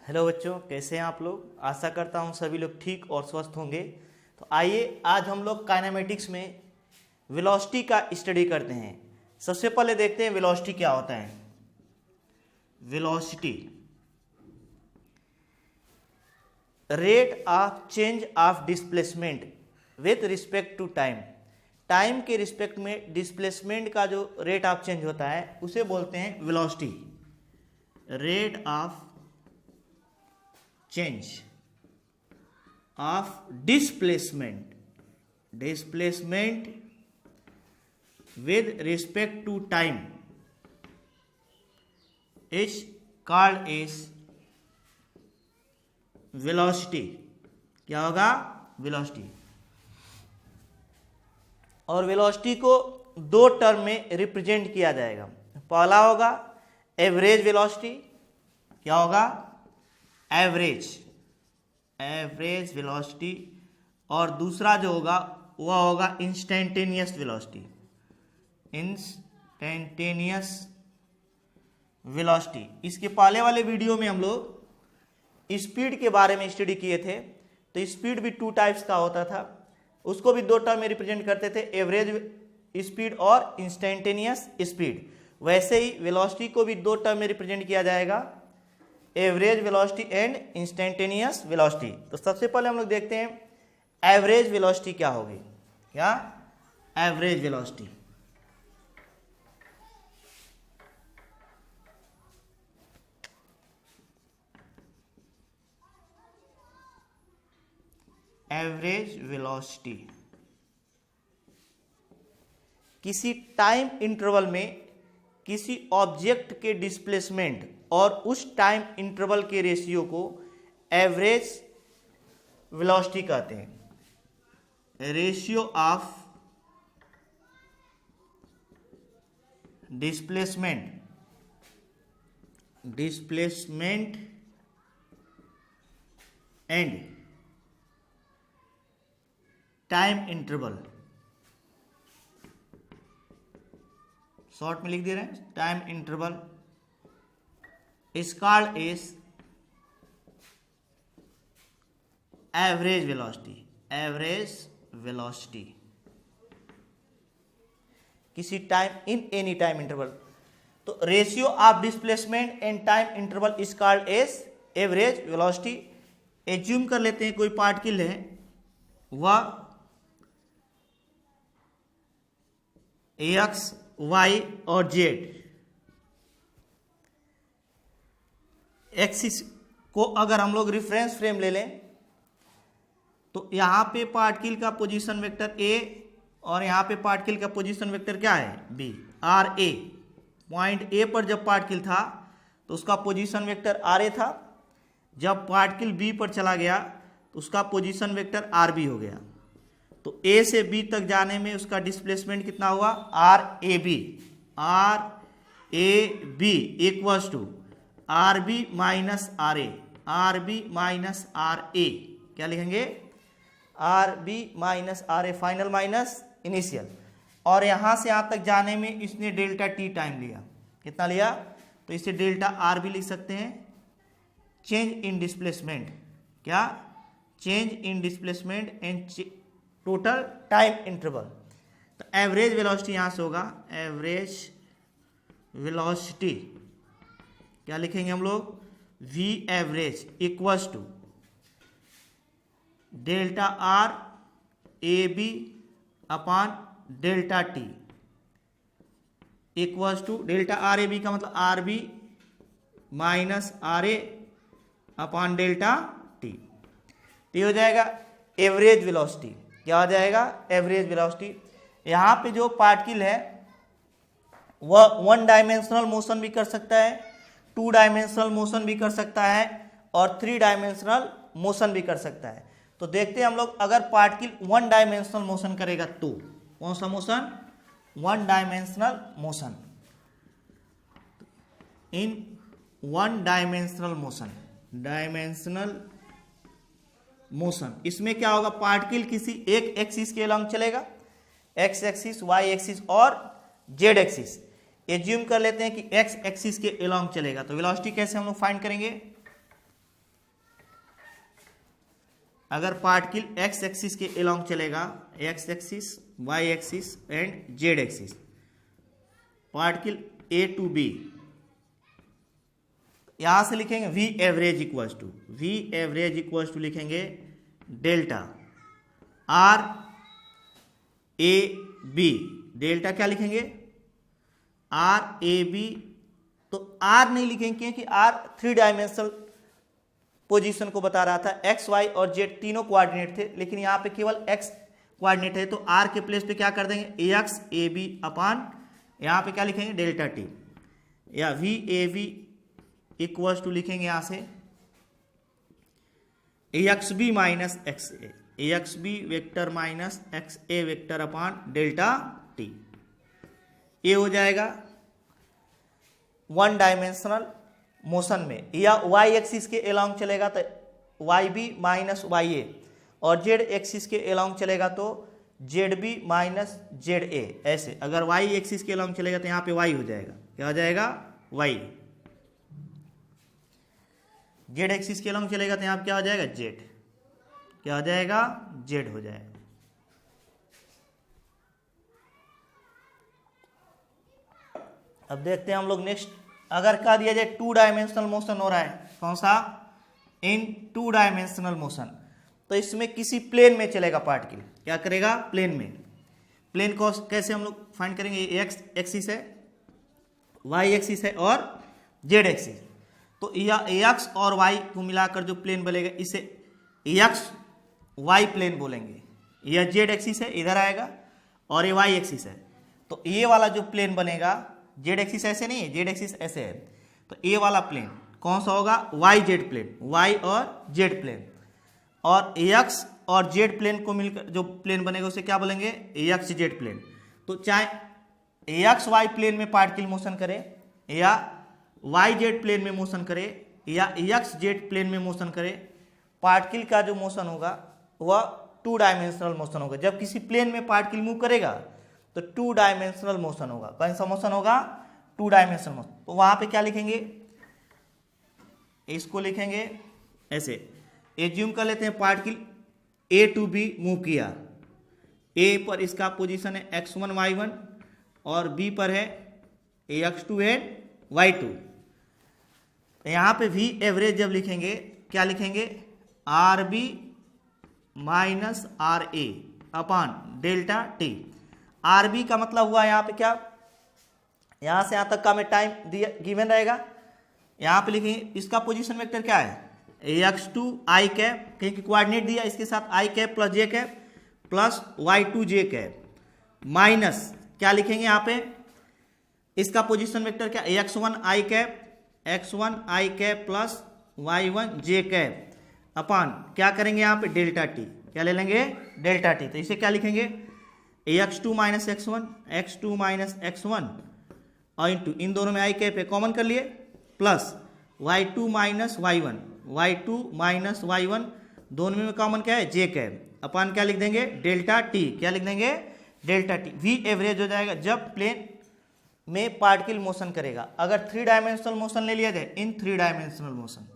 Hello बच्चों, कैसे हैं आप लोग। आशा करता हूं सभी लोग ठीक और स्वस्थ होंगे। तो आइए आज हम लोग काइनेमेटिक्स में वेलोसिटी का स्टडी करते हैं। सबसे पहले देखते हैं वेलोसिटी क्या होता है। Velocity rate of change of displacement with respect to time. Time के रिस्पेक्ट में डिस्प्लेसमेंट का जो रेट ऑफ चेंज होता है उसे बोलते हैं velocity. Rate of change of displacement with respect to time is called as velocity। क्या होगा? वेलोसिटी। और वेलोसिटी को दो टर्म में रिप्रेजेंट किया जाएगा। पहला होगा एवरेज वेलोसिटी। क्या होगा? Average velocity. और दूसरा जो होगा वह होगा इंस्टेंटेनियस वेलोसिटी। Instantaneous velocity. इसके पहले वाले वीडियो में हम लोग स्पीड के बारे में स्टडी किए थे। तो स्पीड भी टू टाइप्स का होता था, उसको भी दो टर्म में रिप्रेजेंट करते थे, एवरेज स्पीड और इंस्टेंटेनियस स्पीड। वैसे ही वेलोसिटी को भी दो टर्म में रिप्रेजेंट किया जाएगा, average velocity and instantaneous velocity. तो सबसे पहले हम लोग देखते हैं एवरेज वेलोसिटी क्या होगी। क्या? Average velocity. एवरेज वेलोसिटी किसी टाइम इंटरवल में किसी ऑब्जेक्ट के डिस्प्लेसमेंट और उस टाइम इंटरवल के रेशियो को एवरेज वेलोसिटी कहते हैं। Ratio of displacement and time interval, short में लिख दे रहे हैं time interval, is called as average velocity। Average velocity किसी time in any time interval. तो ratio of displacement and time interval is called as average velocity. Assume कर लेते हैं कोई पार्टिकल है, वह एक्स वाई और जेड एक्सिस को अगर हम लोग रिफरेंस फ्रेम ले लें तो यहाँ पे पार्टिकल का पोजीशन वेक्टर ए और यहाँ पे पार्टिकल का पोजीशन वेक्टर क्या है? B. Are A. Point A पर जब पार्टिकल था तो उसका पोजीशन वेक्टर आर ए था। जब पार्टिकल बी पर चला गया तो उसका पोजीशन वेक्टर आर बी हो गया। तो ए से बी तक जाने में उसका डिस्प्लेसमेंट कितना हुआ? R A B. Are A B equals to R B minus R A. R B minus R A क्या लिखेंगे? R B minus R A final minus initial. और यहां से यहां तक जाने में इसने डेल्टा टी टाइम लिया। कितना लिया? तो इसे डेल्टा आर भी लिख सकते हैं। Change in displacement. क्या? Change in displacement and total time interval. तो एवरेज वेलोसिटी यहां से होगा एवरेज वेलोसिटी। क्या लिखेंगे हम लोग? V average equals to delta R A B upon delta T equals to delta R A B का मतलब R B minus R A upon delta T. तो ये हो जाएगा एवरेज वेलोसिटी। क्या हो जाएगा? Average velocity. यहाँ पे जो पार्टिकल है वह वन डायमेंशनल मोशन भी कर सकता है, टू डायमेंशनल मोशन भी कर सकता है और थ्री डायमेंशनल मोशन भी कर सकता है। तो देखते हैं हम लोग, अगर पार्टिकल वन डायमेंशनल मोशन करेगा तो कौन सा motion? One dimensional motion. In one dimensional motion इसमें क्या होगा? पार्टिकल किसी एक एक्सिस के अलॉन्ग चलेगा, एक्स एक्सिस, वाई एक्सिस और जेड एक्सिस। एज्यूम कर लेते हैं कि एक्स एक्सिस के अलॉन्ग चलेगा। तो वेलोसिटी कैसे हम लोग फाइंड करेंगे? अगर पार्टिकल एक्स एक्सिस के अलोंग चलेगा, X axis, Y axis and Z axis, particle A to B, यहां से लिखेंगे V average equals to, V average equals to लिखेंगे delta R A B, delta क्या लिखेंगे आर ए बी। तो R नहीं लिखेंगे क्योंकि आर 3 डायमेंशनल पोजीशन को बता रहा था, एक्स वाई और जेड तीनों कोऑर्डिनेट थे, लेकिन यहां पे केवल एक्स कोऑर्डिनेट है, तो आर के प्लेस पे क्या कर देंगे ए एक्स ए बी अपान, यहां पे क्या लिखेंगे डेल्टा टी, या V A B equals to लिखेंगे यहां से A X B minus X A, X B vector minus X A vector upon delta T. ये हो जाएगा 1 डायमेंशनल मोशन में, या वाई एक्सिस के अलोंग चलेगा तो Y B minus Y A, और जेड एक्सिस के अलोंग चलेगा तो Z B minus Z A. ऐसे अगर वाई एक्सिस के अलोंग चलेगा तो यहाँ पे वाई हो जाएगा, क्या हो जाएगा वाई, जेड एक्सिस के अलोंग चलेगा तो यहाँ पे क्या हो जाएगा जेड, क्या हो जाएगा जेड हो जाएगा। अब देखते हैं हम लोग नेक्स्ट, अगर कह दिया जाए 2 डायमेंशनल मोशन हो रहा है, कौन सा इन 2 डायमेंशनल मोशन, तो इसमें किसी प्लेन में चलेगा पार्टिकल, क्या करेगा प्लेन में। प्लेन को कैसे हम लोग फाइंड करेंगे, एक्स एक्सिस है, वाई एक्सिस है और जेड एक्सिस, तो एक्स और वाई को मिलाकर जो प्लेन बनेगा इसे एक्स वाई प्लेन बोलेंगे। यह जेड एक्सिस है इधर आएगा और ये वाई एक्सिस है, तो ये वाला जो प्लेन बनेगा, जेड एक्सिस ऐसे नहीं है, जेड एक्सिस ऐसे है, तो ये वाला प्लेन कौन सा होगा वाई जेड प्लेन, वाई और जेड प्लेन, और एक्स और जेड प्लेन को मिलकर जो प्लेन बनेगा उसे क्या बोलेंगे एक्स जेड प्लेन। तो चाहे एक्स वाई प्लेन में पार्टिकल मोशन करे, या वाई जेड प्लेन में मोशन करे, या एक्स जेड प्लेन में मोशन करे, पार्टिकल का जो मोशन होगा वह 2 डायमेंशनल मोशन होगा। जब किसी प्लेन में पार्टिकल मूव करेगा तो 2 डायमेंशनल मोशन होगा। कौन सा मोशन होगा 2 डायमेंशनल मोशन। तो वहां पे क्या लिखेंगे, इसको लिखेंगे ऐसे, एज्यूम कर लेते हैं particle A to B move किया, ए पर इसका पोजीशन है x1 y1 और बी पर है x2 एंड y2। यहां पे v एवरेज जब लिखेंगे क्या लिखेंगे R B minus R A upon delta T. R B का मतलब हुआ यहाँ पे क्या, यहाँ से यहाँ तक का में टाइम दिया गिवन रहेगा, यहाँ पे लिखेंगे इसका पोजीशन वेक्टर क्या है x2 आई कैप, क्योंकि कोऑर्डिनेट दिया इसके साथ आई कैप प्लस जे कैप प्लस y2 जे कैप, माइनस क्या लिखेंगे यहाँ पे इसका पोजीशन वेक्टर क्या x1 आई कैप प्लस y1 जे कैप अपान क्या करेंगे यहाँ पे डेल्टा टी, क्या ले लेंगे डेल्टा टी। तो इसे क्या लिखेंगे x2 माइनस x1 और इंटू इन दोनों में आई कैप है कॉमन कर लिए, प्लस y2 माइनस y1 दोनों में कॉमन क्या है जे कैप अपान क्या लिख देंगे डेल्टा टी, क्या लिख देंगे डेल्टा टी। वी एवरेज हो जाएगा जब प्लेन में पार्टिकल मोशन करेगा। अगर 3 डायमेंशनल मोशन ले लिया जाए इन 3 डायमेंशनल मोशन,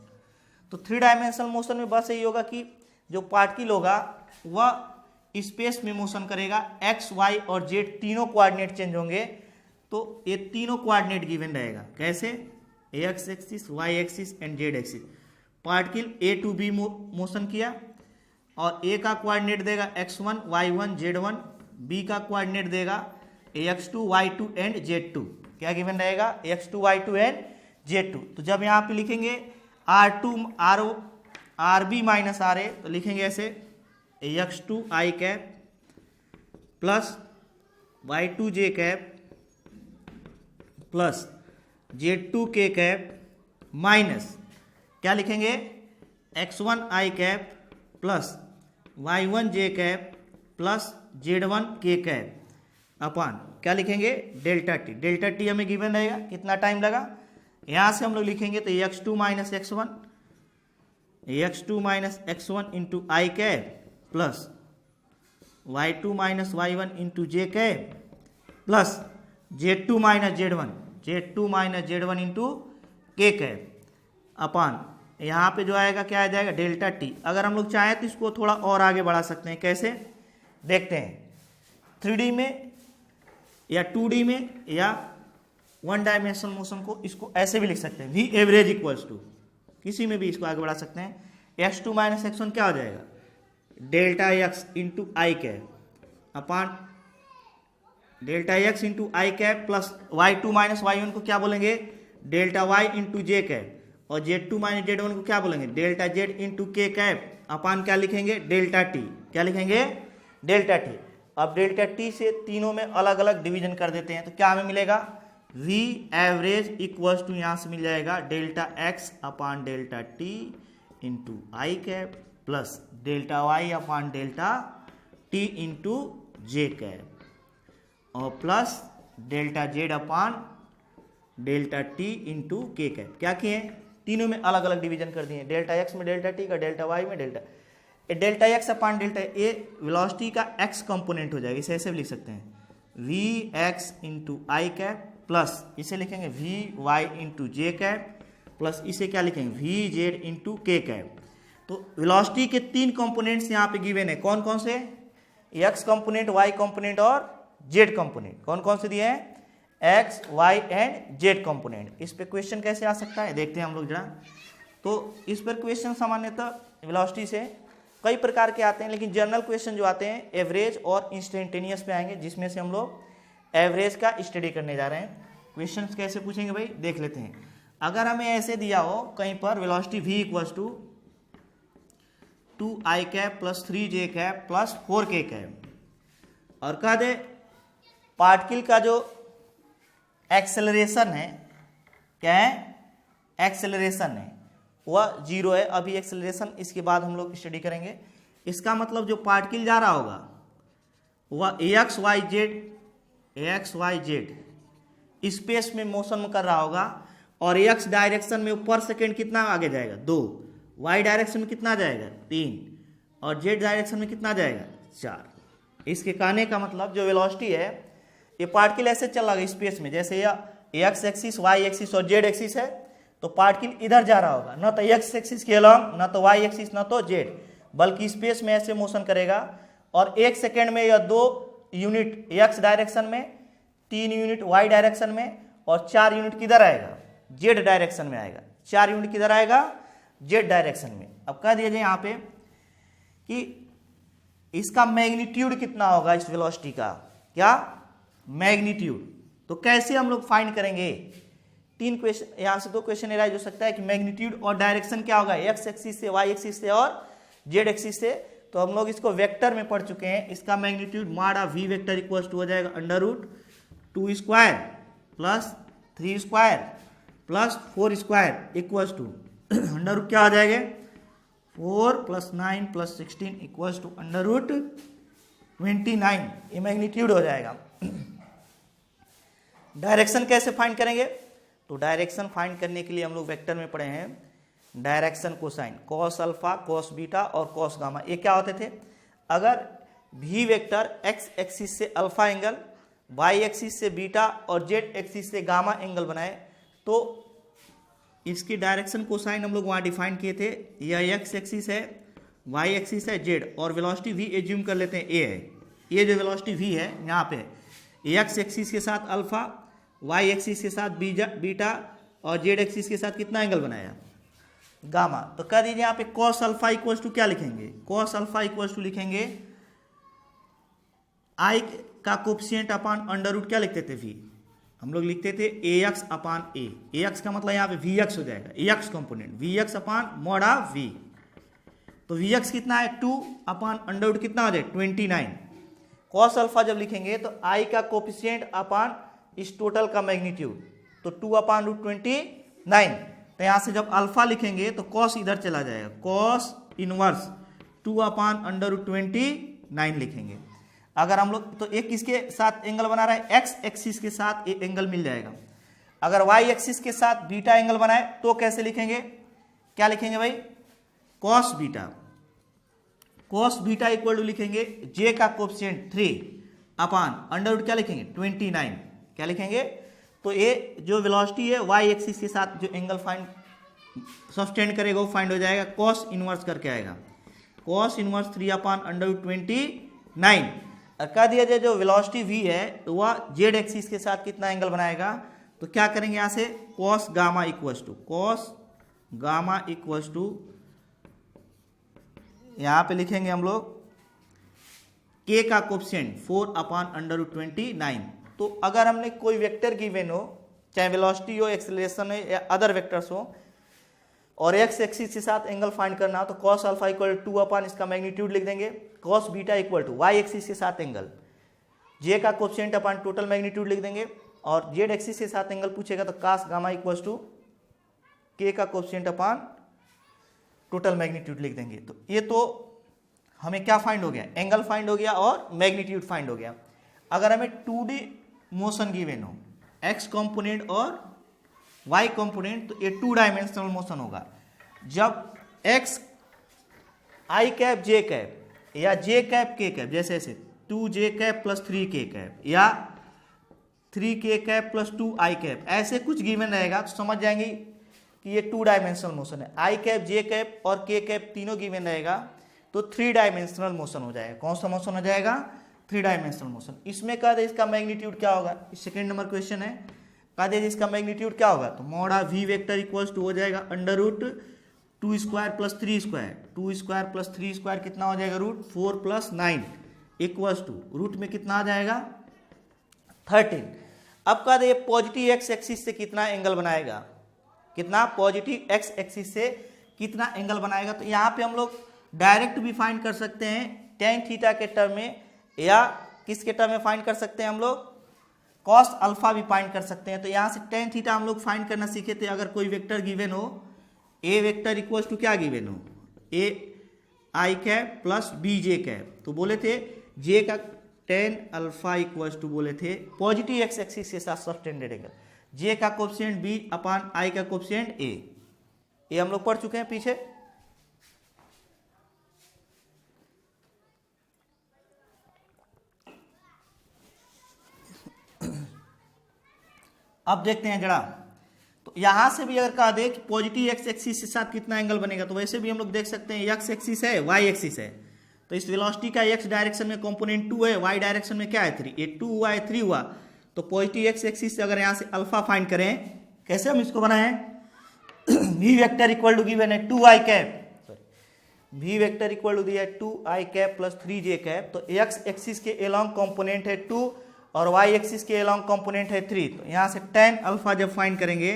तो 3 डायमेंशनल मोशन में बस यही होगा कि जो पार्टिकल होगा वह स्पेस में मोशन करेगा, एक्स वाई और जेड तीनों कोऑर्डिनेट चेंज होंगे, तो ये तीनों कोऑर्डिनेट गिवन रहेगा। कैसे X axis, Y axis and Z axis. Particle A to B motion किया और ए का कोऑर्डिनेट देगा x1 y1 z1, बी का कोऑर्डिनेट देगा x2 y2 एंड z2। क्या गिवन रहेगा x2 y2 एंड z2। तो जब यहाँ पे लिखेंगे आर बी माइनस आर ए, तो लिखेंगे ऐसे x2 आई कैप प्लस y2 जे कैप प्लस z2 के कैप माइनस क्या लिखेंगे x1 आई कैप प्लस y1 जे कैप प्लस z1 के कैप अपान क्या लिखेंगे डेल्टा टी। डेल्टा टी हमें गिवन रहेगा, कितना टाइम लगा, यहां से हम लोग लिखेंगे तो x2 minus x1 into I cap plus y2 minus y1 into J cap plus z2 minus z1 into K cap upon यहाँ पे जो आएगा क्या आ जाएगा डेल्टा टी। अगर हम लोग चाहें तो इसको थोड़ा और आगे बढ़ा सकते हैं, कैसे देखते हैं, 3D में या 2D में या 1 डायमेंशनल मोशन को इसको ऐसे भी लिख सकते हैं, वी एवरेज इक्वल्स टू, किसी में भी इसको आगे बढ़ा सकते हैं, x2 माइनस x1 क्या हो जाएगा delta X into I cap upon delta X into I cap plus y2 minus y1 को क्या बोलेंगे delta y into J cap, और z2 माइनस z1 को क्या बोलेंगे delta z into K cap upon क्या लिखेंगे डेल्टा टी, क्या लिखेंगे डेल्टा टी। अब डेल्टा टी से तीनों में अलग अलग डिवीजन कर देते हैं तो क्या हमें मिलेगा v एवरेज इक्वल्स टू यहाँ से मिल जाएगा delta x upon delta T into I cap plus delta y upon delta T into J cap और plus delta z upon delta T into K cap. क्या किए तीनों में अलग अलग डिवीजन कर दिए, डेल्टा x में डेल्टा t का, डेल्टा y में delta x upon delta A velocity का x कंपोनेंट हो जाएगा, इसे ऐसे भी लिख सकते हैं V X into I cap plus इसे लिखेंगे V Y into J cap plus इसे क्या लिखेंगे V Z into K cap. तो वेलोसिटी के 3 कंपोनेंट्स यहाँ पे गिवन है, कौन कौन से x कंपोनेंट, y कंपोनेंट और z कंपोनेंट, कौन कौन से दिए हैं x, y and z component. इस पे क्वेश्चन कैसे आ सकता है देखते हैं हम लोग जरा। तो इस पर क्वेश्चन सामान्यतः वेलोसिटी से कई प्रकार के आते हैं, लेकिन जनरल क्वेश्चन जो आते हैं एवरेज और इंस्टेंटेनियस पे आएंगे, जिसमें से हम लोग एवरेज का स्टडी करने जा रहे हैं। क्वेश्चन कैसे पूछेंगे भाई देख लेते हैं। अगर हमें ऐसे दिया हो कहीं पर velocity v equals to 2i cap plus 3j cap plus 4k cap और कह दे पार्टिकल का जो एक्सेलरेशन है क्या है एक्सेलरेशन है वह 0 है, अभी एक्सेलरेशन इसके बाद हम लोग स्टडी करेंगे। इसका मतलब जो पार्टिकल जा रहा होगा वह एक्स वाई जेड स्पेस में मोशन कर रहा होगा और एक्स डायरेक्शन में पर सेकेंड कितना आगे जाएगा 2, वाई डायरेक्शन में कितना जाएगा 3 और जेड डायरेक्शन में कितना जाएगा 4। इसके कहने का मतलब जो वेलोसिटी है ये पार्टिकल ऐसे चल रहा है स्पेस में, जैसे यह एक्स एक्सिस वाई एक्सिस और जेड एक्सिस है तो पार्टिकल इधर जा रहा होगा, न तो एक्स एक्सिस के अलॉन्ग, न तो वाई एक्सिस, न तो जेड, बल्कि स्पेस में ऐसे मोशन करेगा और 1 सेकेंड में यह 2 यूनिट एक्स डायरेक्शन में, 3 यूनिट वाई डायरेक्शन में और 4 यूनिट किधर आएगा जेड डायरेक्शन में आएगा, 4 यूनिट किधर आएगा जेड डायरेक्शन में। अब कह दिया जाए यहाँ पे कि इसका मैग्नीट्यूड कितना होगा इस वेलोसिटी का, क्या मैग्नीट्यूड। तो कैसे हम लोग फाइंड करेंगे 3 क्वेश्चन, यहाँ से 2 क्वेश्चन एराइज हो सकता है कि मैग्नीट्यूड और डायरेक्शन क्या होगा एक्स एक्सिस से, वाई एक्सिस से और जेड एक्सिस से। तो हम लोग इसको वेक्टर में पढ़ चुके हैं। इसका मैग्नीट्यूड माड़ा वी वेक्टर इक्वल्स टू हो जाएगा under root 2 square plus 3 square plus 4 square equals to under root क्या हो जाएगा 4 plus 9 plus 16 equals to under root 29, ये मैग्नीट्यूड हो जाएगा। डायरेक्शन कैसे फाइंड करेंगे, तो डायरेक्शन फाइंड करने के लिए हम लोग वेक्टर में पढ़े हैं direction cosine, cos alpha, cos beta और कॉस गामा। ये क्या होते थे, अगर भी वेक्टर एक्स एक्सिस से अल्फा एंगल, वाई एक्सिस से बीटा और जेड एक्सिस से गामा एंगल बनाए तो इसकी डायरेक्शन कोसाइन हम लोग वहाँ डिफाइन किए थे। यह एक्स एक्सिस है, वाई एक्सिस है, जेड और वेलोसिटी वी एज्यूम कर लेते हैं ए है। ये जो वेलोसिटी वी है यहाँ पे एक्स एक्सिस के साथ अल्फा, वाई एक्सिस के साथ बीटा और जेड एक्सिस के साथ कितना एंगल बनाया गामा। तो कह दीजिए यहाँ पे कॉस अल्फा इक्वल्स टू क्या लिखेंगे, कॉस अल्फा इक्वल्स टू लिखेंगे आई का कोफिशिएंट अपान अंडर रूट क्या लिखते थे वी, हम लोग लिखते थे ए एक्स अपान ए एक्स का मतलब यहाँ पे वी एक्स हो जाएगा, A X component V X upon मोडा वी। तो वी एक्स कितना है 2 अपान अंडर रूट कितना हो जाए 29। कॉस अल्फा जब लिखेंगे तो आई का कोफिशिएंट अपान इस टोटल का मैग्नीट्यूड, तो 2 अपान रूट 29। तो यहाँ से जब अल्फा लिखेंगे तो कॉस इधर चला जाएगा, cos inverse 2 upon under root 29 लिखेंगे। अगर हम लोग तो एक किसके साथ एंगल बना रहा है एक्स एक्सिस के साथ एक एंगल मिल जाएगा। अगर वाई एक्सिस के साथ बीटा एंगल बनाए तो कैसे लिखेंगे, क्या लिखेंगे भाई cos beta, cos beta equal to लिखेंगे जे का कोफिशिएंट 3 अपान अंडर रूट क्या लिखेंगे 29, क्या लिखेंगे। तो ये जो वेलोसिटी है वाई एक्सिस के साथ जो एंगल फाइंड सब्सटेंड करेगा वो फाइंड हो जाएगा, कॉस इनवर्स करके आएगा, कॉस इनवर्स 3/√29। और कह दिया जाए जो वेलोसिटी v है तो वह जेड एक्सिस के साथ कितना एंगल बनाएगा, तो क्या करेंगे यहाँ से कॉस गामा इक्वल्स टू यहाँ पे लिखेंगे हम लोग k का कोफिशिएंट 4/√29। तो अगर हमने कोई वेक्टर गिवन हो, चाहे वेलोसिटी हो, एक्सेलरेशन हो या अदर वेक्टर्स हो, और एक्स एक्सिस के साथ एंगल फाइंड करना हो तो कॉस अल्फा इक्वल टू 2 इसका मैग्नीट्यूड लिख देंगे, cos beta equal to Y axis के साथ एंगल जे का कोफिशिएंट अपन टोटल मैग्नीट्यूड लिख देंगे, और जेड एक्सिस के साथ एंगल पूछेगा तो कास गामा इक्वल टू के का कोफिशिएंट अपन टोटल मैग्नीट्यूड लिख देंगे। तो ये तो हमें क्या फाइंड हो गया, एंगल फाइंड हो गया और मैग्नीट्यूड फाइंड हो गया। अगर हमें 2D मोशन गिवन हो, एक्स कंपोनेंट और वाई कंपोनेंट, तो ये 2 डायमेंशनल मोशन होगा। जब एक्स आई कैप जे कैप या जे कैप के कैप, जैसे ऐसे 2j cap plus 3k cap या 3k cap plus 2i cap, ऐसे कुछ गिवन रहेगा तो समझ जाएंगे कि ये 2 डायमेंशनल मोशन है। आई कैप, जे कैप और के कैप तीनों गिवन रहेगा तो 3 डायमेंशनल मोशन हो जाएगा। कौन सा मोशन हो जाएगा, 3 डायमेंशनल मोशन। इसमें कह दे इसका मैग्नीट्यूड क्या होगा, सेकेंड नंबर क्वेश्चन है, कह दे इसका मैग्नीट्यूड क्या होगा, तो मोड़ा v वेक्टर इक्वल्स टू हो जाएगा √2² प्लस 3² 2² प्लस 3² कितना हो जाएगा, √4 + 9 इक्वल्स टू रूट में कितना आ जाएगा 13। अब कह दे पॉजिटिव एक्स एक्सिस से कितना एंगल बनाएगा, कितना पॉजिटिव एक्स एक्सिस से कितना एंगल बनाएगा। तो यहाँ पे हम लोग डायरेक्ट भी फाइंड कर सकते हैं टेन थीटा के टर्म में, या किसके टर्म में फाइंड कर सकते हैं हम लोग, कॉस अल्फा भी फाइंड कर सकते हैं। तो यहाँ से टेन थीटा हम लोग फाइंड करना सीखे थे। अगर कोई वेक्टर गिवन हो, ए वेक्टर इक्वल्स टू क्या गिवन हो, A I cap plus B J cap, तो बोले थे जे का टेन अल्फा इक्वल्स टू बोले थे पॉजिटिव एक्स एक्सिस के साथ सब्टेंडेड एंगल, जे का कोफिशिएंट बी अपान आई का कोफिशिएंट ए, ये हम लोग पढ़ चुके हैं पीछे। अब देखते हैं जरा, तो यहां से भी अगर कहा दे कि पॉजिटिव एक्स एक्सिस के साथ कितना एंगल बनेगा, तो वैसे भी हम लोग देख सकते हैं एक्स एक्सिस है, वाई एक्सिस है, तो इस वेलोसिटी का एक्स डायरेक्शन में कंपोनेंट 2 है, वाई डायरेक्शन में क्या है 3, ये 2 हुआ है 3 हुआ। तो पॉजिटिव एक्स एक्सिस से अगर यहां से अल्फा फाइंड करें, कैसे हम इसको बनाए, V vector equal to given है 2i cap, V vector equal to दिया है 2i cap plus 3j cap. तो एक्स एक्सिस के एलॉन्ग कंपोनेंट है 2 और वाई एक्सिस के एलॉन्ग कंपोनेंट है 3। तो यहाँ से tan अल्फा जब फाइंड करेंगे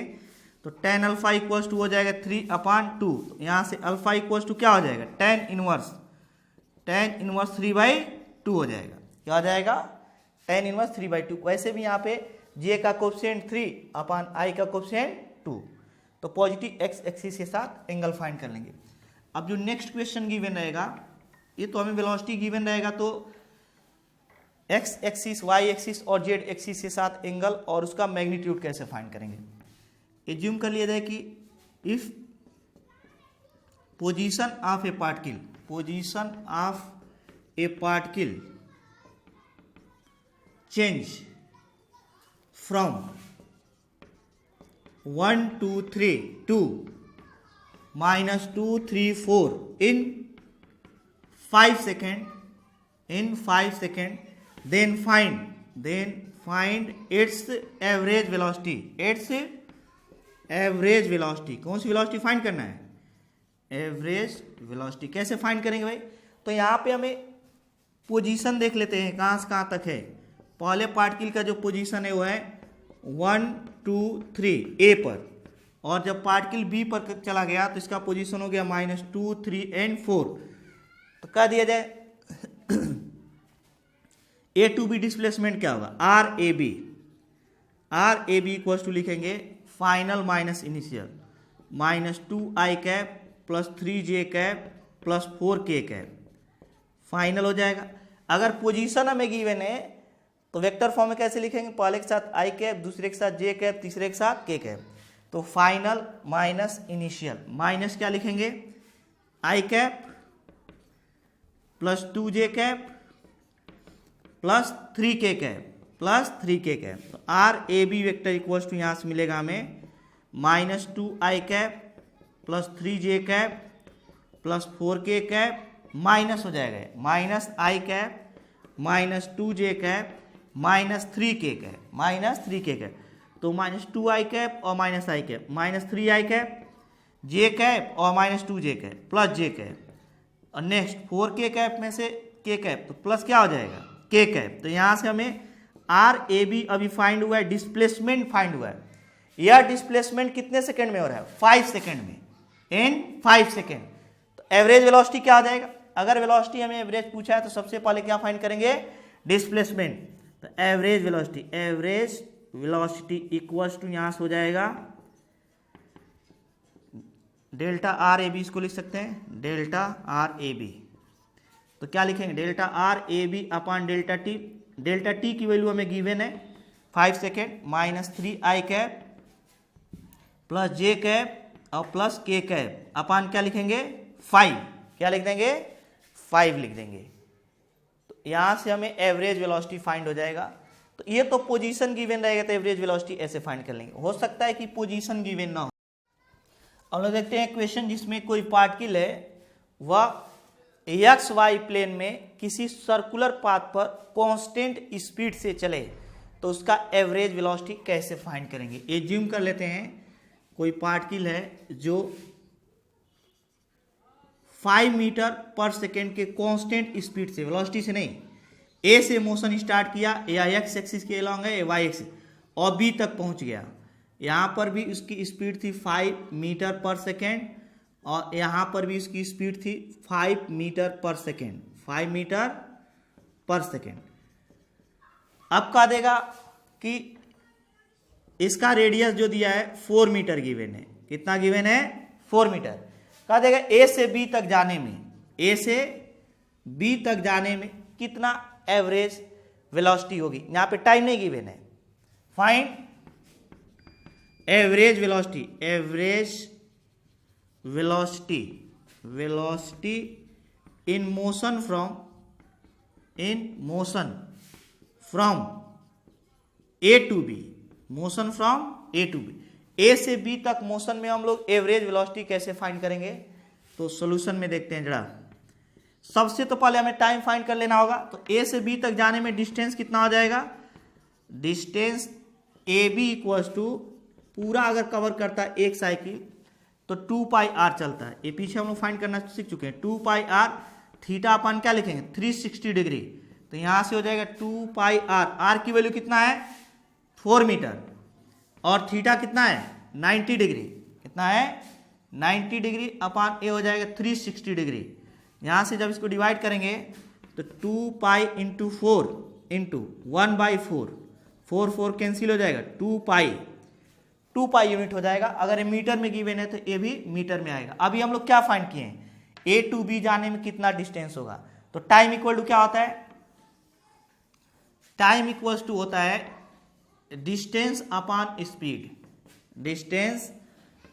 तो tan अल्फा इक्वल्स टू हो जाएगा 3/2। तो यहाँ से अल्फा इक्वल्स टू क्या हो जाएगा, tan इनवर्स 3/2 हो जाएगा। क्या हो जाएगा, tan इनवर्स 3/2। वैसे भी यहाँ पे j का कोफिशिएंट 3/i का कोफिशिएंट 2। तो पॉजिटिव एक्स एक्सिस के साथ एंगल फाइंड कर लेंगे। अब जो नेक्स्ट क्वेश्चन गिवन रहेगा, ये तो हमें वेलोसिटी गिवन रहेगा, तो एक्स एक्सिस, वाई एक्सिस और जेड एक्सिस के साथ एंगल और उसका मैग्नीट्यूड कैसे फाइंड करेंगे। एज्यूम कर लिया जाए कि if position of a particle change from 1 2 3 to -2 3 4 in 5 seconds, then find its average velocity, कौन सी वेलोसिटी फाइंड करना है, एवरेज वेलोसिटी। कैसे फाइंड करेंगे भाई, तो यहाँ पे हमें पोजीशन देख लेते हैं कहाँ से कहाँ तक है। पहले पार्टिकल का जो पोजीशन है वो है 1 2 3 ए पर, और जब पार्टिकल बी पर चला गया तो इसका पोजीशन हो गया -2 3 and 4। तो कह दिया जाए ए टू बी डिस्प्लेसमेंट क्या होगा, R A B equals to लिखेंगे final minus initial -2i cap plus 3j cap plus 4k cap, final हो जाएगा। अगर पोजीशन हमें गिवन है तो वेक्टर फॉर्म में कैसे लिखेंगे, पहले के साथ i कैप, दूसरे के साथ j कैप, तीसरे के साथ k कैप। तो फाइनल माइनस इनिशियल, माइनस क्या लिखेंगे i cap plus 2j cap plus 3k cap. तो R A B vector equals to यहाँ से मिलेगा हमें -2i cap plus 3j cap plus 4k cap minus हो जाएगा minus i cap minus 2j cap minus 3k cap तो minus 2i cap और minus i cap minus 3i cap j cap और minus 2j cap plus j cap और next 4k cap में से k cap तो plus क्या हो जाएगा k कैप। तो यहाँ से हमें आर ए बी अभी फाइंड हुआ है, डिस्प्लेसमेंट फाइंड हुआ है। यह डिस्प्लेसमेंट कितने सेकंड में हो रहा है 5 सेकंड में, इन 5 सेकंड। तो एवरेज वेलोसिटी क्या आ जाएगा, अगर वेलोसिटी हमें एवरेज पूछा है तो सबसे पहले क्या फाइंड करेंगे डिस्प्लेसमेंट। तो एवरेज वेलोसिटी इक्वल्स टू यहाँ से हो जाएगा डेल्टा आर ए बी, इसको लिख सकते हैं डेल्टा आर ए बी। तो क्या लिखेंगे delta R A B upon delta T. Delta T की वैल्यू हमें गिवन है 5 second minus 3i cap plus j cap और प्लस k कैप अपॉन क्या लिखेंगे 5, क्या लिख देंगे 5 लिख देंगे। तो यहाँ से हमें एवरेज वेलोसिटी फाइंड हो जाएगा। तो ये तो पोजीशन गिवन रहेगा तो एवरेज वेलोसिटी ऐसे फाइंड कर लेंगे। हो सकता है कि पोजीशन गिवन ना हो। हम लोग देखते हैं क्वेश्चन जिसमें कोई पार्टिकल है वह एक्स वाई प्लेन में किसी सर्कुलर पाथ पर कांस्टेंट स्पीड से चले तो उसका एवरेज वेलोसिटी कैसे फाइंड करेंगे। एज्यूम कर लेते हैं कोई पार्टिकल है जो 5 मीटर पर सेकेंड के कांस्टेंट स्पीड से, वेलोसिटी से नहीं, ए से मोशन स्टार्ट किया, या एक्स एक्सिस के अलॉन्ग है या वाई एक्सिस और बी तक पहुंच गया। यहाँ पर भी उसकी स्पीड थी 5 मीटर पर सेकेंड और यहाँ पर भी उसकी स्पीड थी 5 मीटर पर सेकेंड, 5 मीटर पर सेकेंड। अब क्या देगा कि इसका रेडियस जो दिया है 4 मीटर गिवन है। कितना गिवन है 4 मीटर। क्या देगा ए से बी तक जाने में, ए से बी तक जाने में कितना एवरेज वेलोसिटी होगी। यहाँ पे टाइम नहीं गिवन है। Find average velocity in motion from A to B, motion from A to B. A से बी तक मोशन में हम लोग एवरेज वेलोसिटी कैसे फाइंड करेंगे। तो सॉल्यूशन में देखते हैं जरा। सबसे तो पहले हमें टाइम फाइंड कर लेना होगा। तो ए से बी तक जाने में डिस्टेंस कितना हो जाएगा, distance A B equals to, पूरा अगर कवर करता है एक साइकिल तो 2 पाई आर चलता है। ये पीछे हम लोग फाइंड करना सीख चुके हैं। 2 पाई आर, थीटा अपन क्या लिखेंगे 360 डिग्री। तो यहां से हो जाएगा 2 पाई आर। आर की वैल्यू कितना है 4 मीटर और थीटा कितना है 90 डिग्री। कितना है 90 डिग्री अपॉन ए हो जाएगा 360 डिग्री। यहां से जब इसको डिवाइड करेंगे तो 2 पाई इंटू 4 इंटू 1/4, 4 कैंसिल हो जाएगा, 2 पाई यूनिट हो जाएगा। अगर ये मीटर में गिवन है तो ये भी मीटर में आएगा। अभी हम लोग क्या फाइंड किए हैं, ए टू बी जाने में कितना डिस्टेंस होगा। तो टाइम इक्वल टू क्या होता है, टाइम इक्वल्स टू होता है distance upon speed. Distance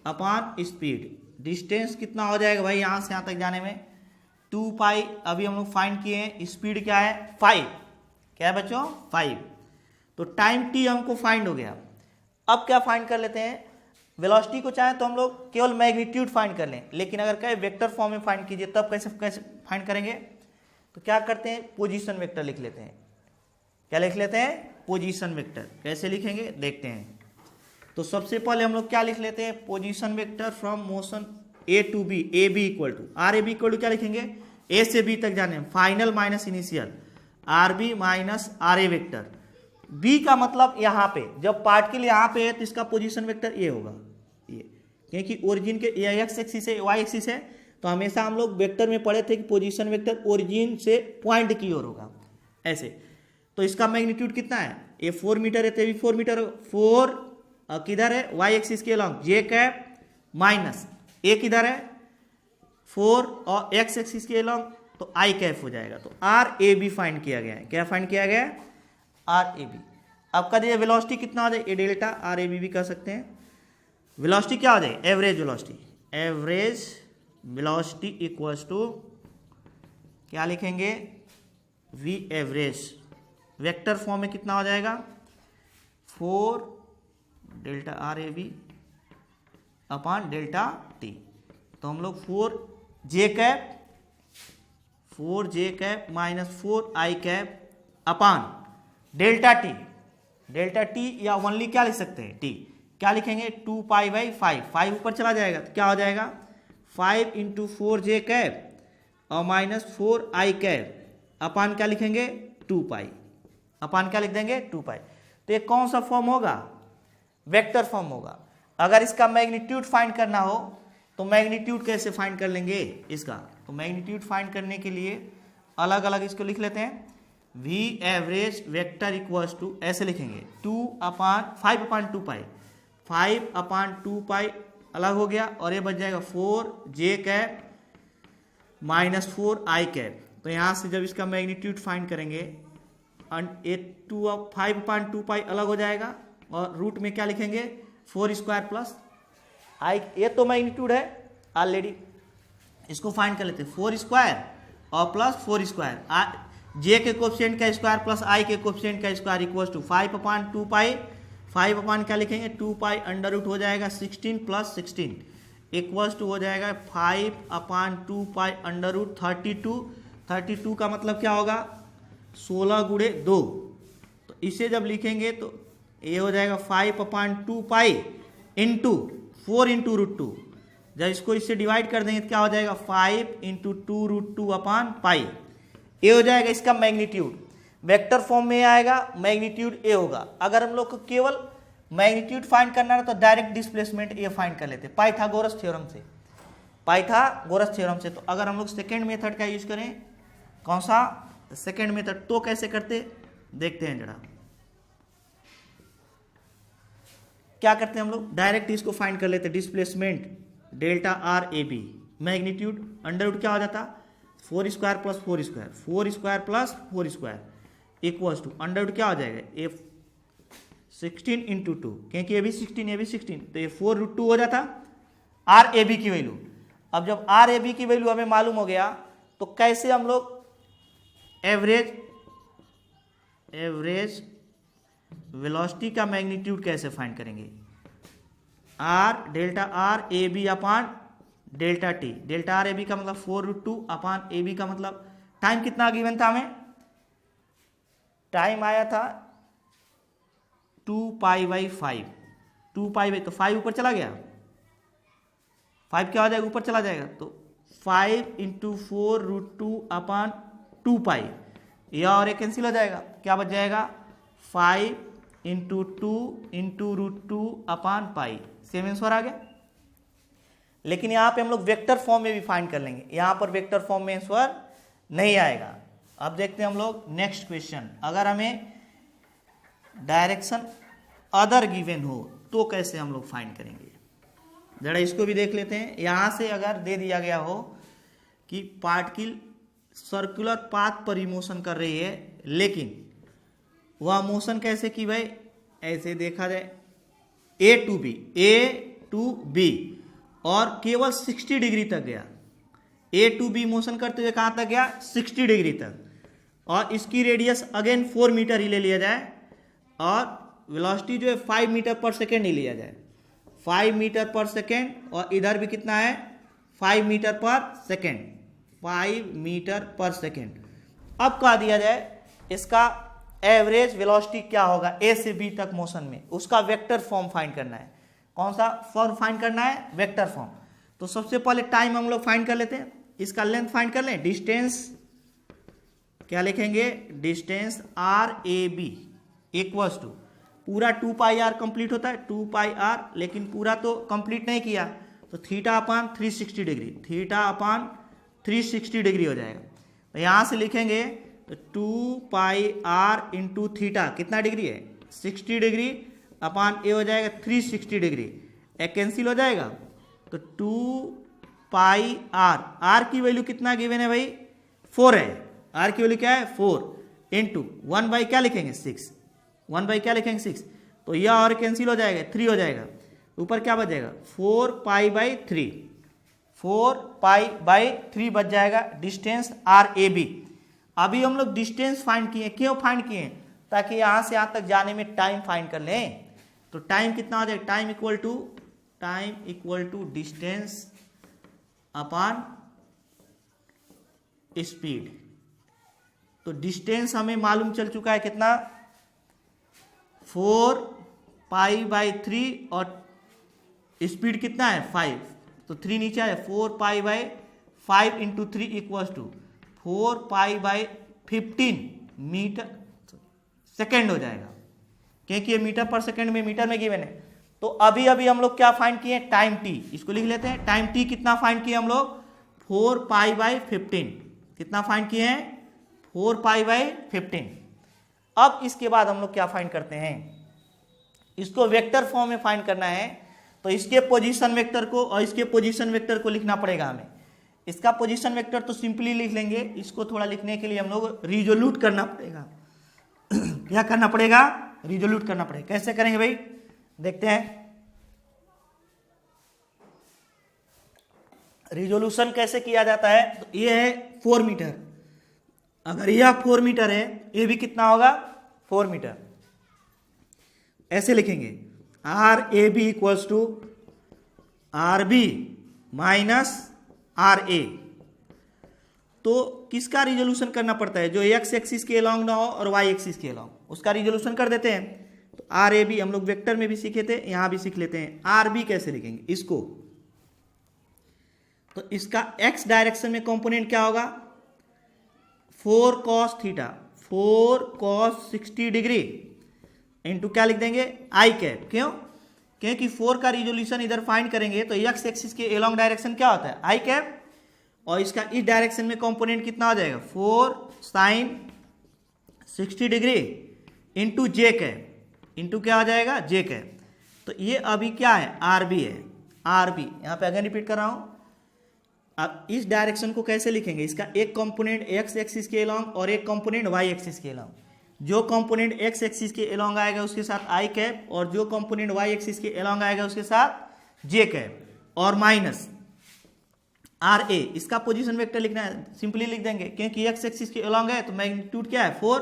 upon speed, distance कितना हो जाएगा भाई यहां से यहां तक जाने में 2 पाई। अभी हम लोग फाइंड किए हैं, स्पीड क्या है 5, क्या है बच्चों 5। तो टाइम टी हमको फाइंड हो गया। अब क्या फाइंड कर लेते हैं, वेलोसिटी को चाहे तो हम लोग केवल मैग्नीट्यूड फाइंड कर लें, लेकिन अगर कहे वेक्टर फॉर्म में फाइंड कीजिए तब कैसे फाइंड करेंगे। तो क्या करते हैं, पोजीशन वेक्टर लिख लेते हैं। क्या लिख लेते हैं, पोजीशन वेक्टर। कैसे लिखेंगे देखते हैं। तो सबसे पहले हम लोग क्या लिख लेते हैं, position vector from motion A to B, A B equal to R A B equal to क्या लिखेंगे, ए से बी तक जाने final minus initial R B minus R A vector. B का मतलब यहाँ पे जब पार्टिकल यहाँ पे है तो इसका पोजीशन वेक्टर ये होगा, ये, क्योंकि ओरिजिन के एक्स एक्सिस है वाई एक्सिस है। तो हमेशा हम लोग वेक्टर में पढ़े थे कि पोजीशन वेक्टर ओरिजिन से पॉइंट की ओर होगा ऐसे। तो इसका मैग्नीट्यूड कितना है, ये 4 मीटर है तो भी 4 मीटर, 4 किधर है वाई एक्सिस के अलॉन्ग जे कैप माइनस ए किधर है 4 और एक्स एक्सिस के अलॉन्ग तो आई कैप हो जाएगा। तो आर ए बी फाइंड किया गया है। क्या फाइंड किया गया है, आर ए बी। अब कह दीजिए वेलोसिटी कितना हो जाए, ए डेल्टा आर ए बी भी कह सकते हैं। वेलोसिटी क्या हो जाए, average velocity. Average velocity equals to क्या लिखेंगे, वी एवरेज। वेक्टर फॉर्म में कितना हो जाएगा 4 delta R A B upon delta T. तो हम लोग 4j minus 4i upon delta T या ओनली क्या लिख सकते हैं, टी क्या लिखेंगे, 2π/5, 5 ऊपर चला जाएगा तो क्या हो जाएगा 5 × 4j और माइनस 4i अपान क्या लिखेंगे 2π, अपान क्या लिख देंगे 2π। तो ये कौन सा फॉर्म होगा, वेक्टर फॉर्म होगा। अगर इसका मैग्नीट्यूड फाइंड करना हो तो मैग्नीट्यूड कैसे फाइंड कर लेंगे इसका, तो मैग्नीट्यूड फाइंड करने के लिए अलग अलग इसको लिख लेते हैं। v average vector equals to ऐसे लिखेंगे 5/2π, 5/2π अलग हो गया और ये बच जाएगा 4j माइनस 4i। तो यहाँ से जब इसका मैग्नीट्यूड फाइंड करेंगे ये 5/2π अलग हो जाएगा और रूट में क्या लिखेंगे 4² प्लस i, ये तो मैग्नीट्यूड है ऑलरेडी, इसको फाइंड कर लेते हैं 4² और प्लस 4², j के कोफिशिएंट का स्क्वायर प्लस i के कोफिशिएंट का स्क्वायर इक्वल्स टू 5/2π, 5 अपान क्या लिखेंगे 2π अंडर रूट हो जाएगा 16 प्लस 16 इक्वल्स टू हो जाएगा 5/2π अंडर रूट 32 का मतलब क्या होगा 16 गुणे 2। तो इसे जब लिखेंगे तो ये हो जाएगा 5/2π इंटू 4 × √2। जब इसको इससे डिवाइड कर देंगे तो क्या हो जाएगा 5 × 2√2/π। ये हो जाएगा इसका मैग्नीट्यूड, वेक्टर फॉर्म में आएगा, मैग्नीट्यूड ए होगा। अगर हम लोग को केवल मैग्नीट्यूड फाइंड करना है तो डायरेक्ट डिस्प्लेसमेंट ए फाइंड कर लेते पाइथागोरस थ्योरम से। तो अगर हम लोग सेकेंड मेथड का यूज करें, कौन सा सेकेंड मेथड, तो कैसे करते देखते हैं जरा। क्या करते हैं हम लोग, डायरेक्ट इसको फाइंड कर लेते, displacement delta R A B, magnitude under root क्या हो जाता 4² plus 4² plus 4² equals to under root क्या हो जाएगा ये 16 × 2, क्योंकि ये भी 16 ये भी 16, तो ये 4√2 हो जाता आर ए बी की वैल्यू। अब जब आर ए बी की वैल्यू हमें मालूम हो गया तो कैसे हम लोग एवरेज वेलोसिटी का मैग्नीट्यूड कैसे फाइंड करेंगे, delta R A B upon delta T, delta R A B का मतलब 4√2 अपान ए बी का मतलब टाइम कितना गिवन था हमें, टाइम आया था 2π/5, 2π तो 5 ऊपर चला गया, 5 क्या हो जाएगा ऊपर चला जाएगा, तो 5 × 4√2/2π, यह और ये कैंसिल हो जाएगा, क्या बच जाएगा 5 × 2 × √2/π, सेम आंसर आ गया। लेकिन यहाँ पे हम लोग वेक्टर फॉर्म में भी फाइंड कर लेंगे, यहाँ पर वेक्टर फॉर्म में आंसर नहीं आएगा। अब देखते हैं हम लोग नेक्स्ट क्वेश्चन, अगर हमें डायरेक्शन अदर गिवन हो तो कैसे हम लोग फाइंड करेंगे, जरा इसको भी देख लेते हैं। यहाँ से अगर दे दिया गया हो कि पार्टिकल सर्कुलर पाथ पर ही मोशन कर रही है, लेकिन वह मोशन कैसे की भाई, ऐसे देखा जाए ए टू बी और केवल 60 डिग्री तक गया, ए टू बी मोशन करते हुए कहाँ तक गया 60 डिग्री तक, और इसकी रेडियस अगेन 4 मीटर ही ले लिया जाए और वेलोसिटी जो है 5 मीटर पर सेकेंड ही लिया जाए, 5 मीटर पर सेकेंड, और इधर भी कितना है 5 मीटर पर सेकेंड, 5 मीटर पर सेकेंड। अब कह दिया जाए इसका एवरेज वेलोसिटी क्या होगा ए से बी तक मोशन में, उसका वेक्टर फॉर्म फाइंड करना है। कौन सा फॉर्म फाइंड करना है, वेक्टर फॉर्म। तो सबसे पहले टाइम हम लोग फाइंड कर लेते हैं, इसका लेंथ फाइंड कर लें, डिस्टेंस क्या लिखेंगे, distance R A B equals to पूरा 2πr कंप्लीट होता है 2πr, लेकिन पूरा तो कंप्लीट नहीं किया तो θ/360 डिग्री, θ/360 डिग्री हो जाएगा। तो यहाँ से लिखेंगे तो 2πr × θ कितना डिग्री है 60 डिग्री अपान ए हो जाएगा 360 डिग्री, एक कैंसिल हो जाएगा, तो 2πr, आर की वैल्यू कितना गिवन है भाई 4 है, आर की वैल्यू क्या है 4 इंटू 1/, क्या लिखेंगे 6, 1/, क्या लिखेंगे 6, तो यह और कैंसिल हो जाएगा 3 हो जाएगा, ऊपर क्या बच जाएगा 4π/3, 4π/3 बच जाएगा डिस्टेंस आर ए बी। अभी हम लोग डिस्टेंस फाइंड किए, क्यों फाइंड किए, ताकि यहां से यहां तक जाने में टाइम फाइंड कर लें। तो टाइम कितना हो जाएगा, time equal to distance upon speed. तो डिस्टेंस हमें मालूम चल चुका है कितना, 4π/3 और स्पीड कितना है 5, तो 3 नीचे है 4π/5 into 3 equals to 4π/15 metre second हो जाएगा, क्योंकि ये मीटर पर सेकेंड में मीटर में गिवन है। तो अभी हम लोग क्या फाइंड किए, टाइम टी, इसको लिख लेते हैं। टाइम टी कितना फाइंड किए हम लोग, 4π/15 कितना फाइंड किए हैं, 4π/15। अब इसके बाद हम लोग क्या फाइंड करते हैं, इसको वेक्टर फॉर्म में फाइंड करना है। तो इसके पोजीशन वेक्टर को और इसके पोजीशन वेक्टर को लिखना पड़ेगा हमें। इसका पोजीशन वेक्टर तो सिंपली लिख लेंगे, इसको थोड़ा लिखने के लिए हम लोग रिजोल्यूट करना पड़ेगा। क्या करना पड़ेगा, रिजोल्यूट करना पड़ेगा। कैसे करेंगे भाई, देखते हैं रिजोल्यूशन कैसे किया जाता है। तो ये है 4 मीटर, अगर यह 4 मीटर है, ये भी कितना होगा 4 मीटर। ऐसे लिखेंगे RAB equals to RB minus RA। तो किसका रिजोल्यूशन करना पड़ता है, जो एक्स एक्सिस के अलोंग ना हो और वाई एक्सिस के अलोंग, उसका रिजोल्यूशन कर देते हैं। तो RAB हम लोग वेक्टर में भी सीखे थे, यहां भी सीख लेते हैं। RB कैसे लिखेंगे इसको, तो इसका x डायरेक्शन में कंपोनेंट क्या होगा, 4 cos theta, 4 cos 60 degree into क्या लिख देंगे आई कैप। क्यों, क्योंकि 4 का रिजोल्यूशन इधर फाइंड करेंगे तो x एक्सिस के अलोंग डायरेक्शन क्या होता है आई कैप, और इसका इस डायरेक्शन में कंपोनेंट कितना हो जाएगा 4 sin 60 degree into J cap, into क्या हो जाएगा जे कैप। तो ये अभी क्या है RB है, RB यहां पे अगर रिपीट कर रहा हूं। अब इस डायरेक्शन को कैसे लिखेंगे, इसका एक कंपोनेंट x एक्सिस के अलोंग और एक कंपोनेंट y एक्सिस के अलोंग। जो कंपोनेंट x एक्सिस के अलोंग आएगा उसके साथ आई कैप, और जो कंपोनेंट y एक्सिस के अलोंग आएगा उसके साथ जे कैप, और माइनस RA। इसका पोजीशन वेक्टर लिखना है, सिंपली लिख देंगे, क्योंकि x एक्सिस के अलोंग है तो मैग्नीट्यूड क्या है 4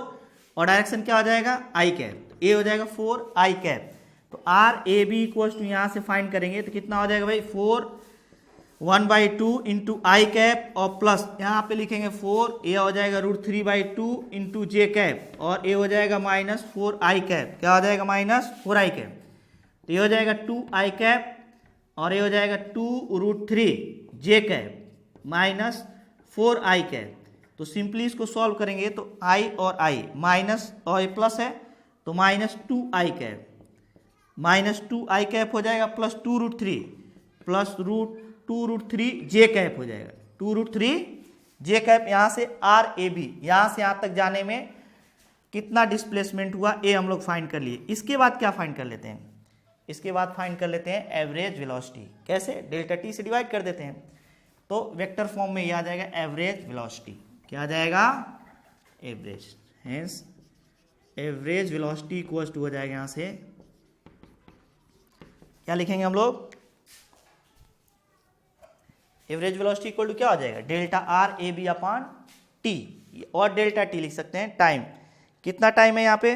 और डायरेक्शन क्या हो जाएगा आई कैप, तो a हो जाएगा 4 आई कैप। तो RAB इक्वल्स टू यहां से फाइंड करेंगे तो कितना हो जाएगा भाई 4 1/2 इंटू आई कैप, और प्लस यहाँ पे लिखेंगे 4, ए हो जाएगा √3/2 इंटू जे कैप, और ए हो जाएगा माइनस 4 आई कैप। क्या हो जाएगा माइनस 4 आई कैप, तो ये हो जाएगा 2 आई कैप, और ये हो जाएगा 2√3 जे कैप माइनस 4 आई कैप। तो सिंपली इसको सॉल्व करेंगे तो आई और आई माइनस और ये प्लस है तो minus 2 I cap, minus 2 I cap हो जाएगा प्लस 2√3 प्लस √2√3 जे कैप हो जाएगा, 2√3 जे कैप। यहां से RAB, यहां से यहां तक जाने में कितना डिस्प्लेसमेंट हुआ ये हम लोग फाइंड कर लिए। इसके बाद क्या फाइंड कर लेते हैं, इसके बाद फाइंड कर लेते हैं एवरेज वेलोसिटी। कैसे, डेल्टा टी से डिवाइड कर देते हैं तो वेक्टर फॉर्म में ये आ जाएगा एवरेज वेलोसिटी। क्या आ जाएगा average, hence average velocity equals to हो जाएगा, यहां से क्या लिखेंगे हम लोग, एवरेज वेलोसिटी इक्वल टू क्या हो जाएगा डेल्टा RAB अपॉन टी, और डेल्टा टी लिख सकते हैं टाइम। कितना टाइम है यहाँ पे,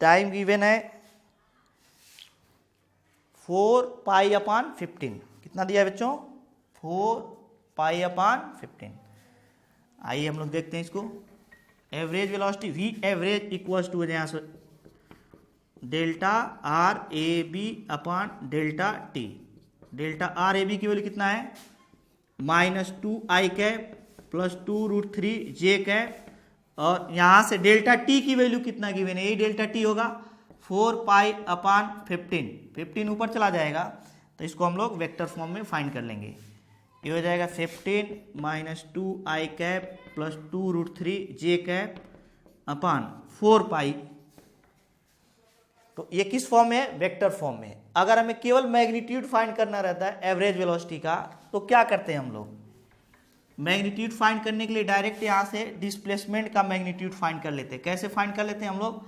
टाइम गिवन है 4π/15। कितना दिया है बच्चों 4π/15। आइए हम लोग देखते हैं इसको। Average velocity V average equals to यहाँ से delta RAB upon delta T. Delta RAB की वैल्यू कितना है -2 I cap plus 2√3 J cap, और यहां से डेल्टा टी की वैल्यू कितना गिवन है, यही डेल्टा टी होगा 4π/15। 15 ऊपर चला जाएगा तो इसको हम लोग वेक्टर फॉर्म में फाइंड कर लेंगे। ये हो जाएगा 15 -2 I cap plus 2√3 J cap upon 4π। तो ये किस फॉर्म में है, वेक्टर फॉर्म में। अगर हमें केवल मैग्नीट्यूड फाइंड करना रहता है एवरेज वेलोसिटी का तो क्या करते हैं हम लोग, मैग्नीट्यूड फाइंड करने के लिए डायरेक्ट यहां से डिस्प्लेसमेंट का मैग्नीट्यूड फाइंड कर लेते हैं। कैसे फाइंड कर लेते हैं हम लोग,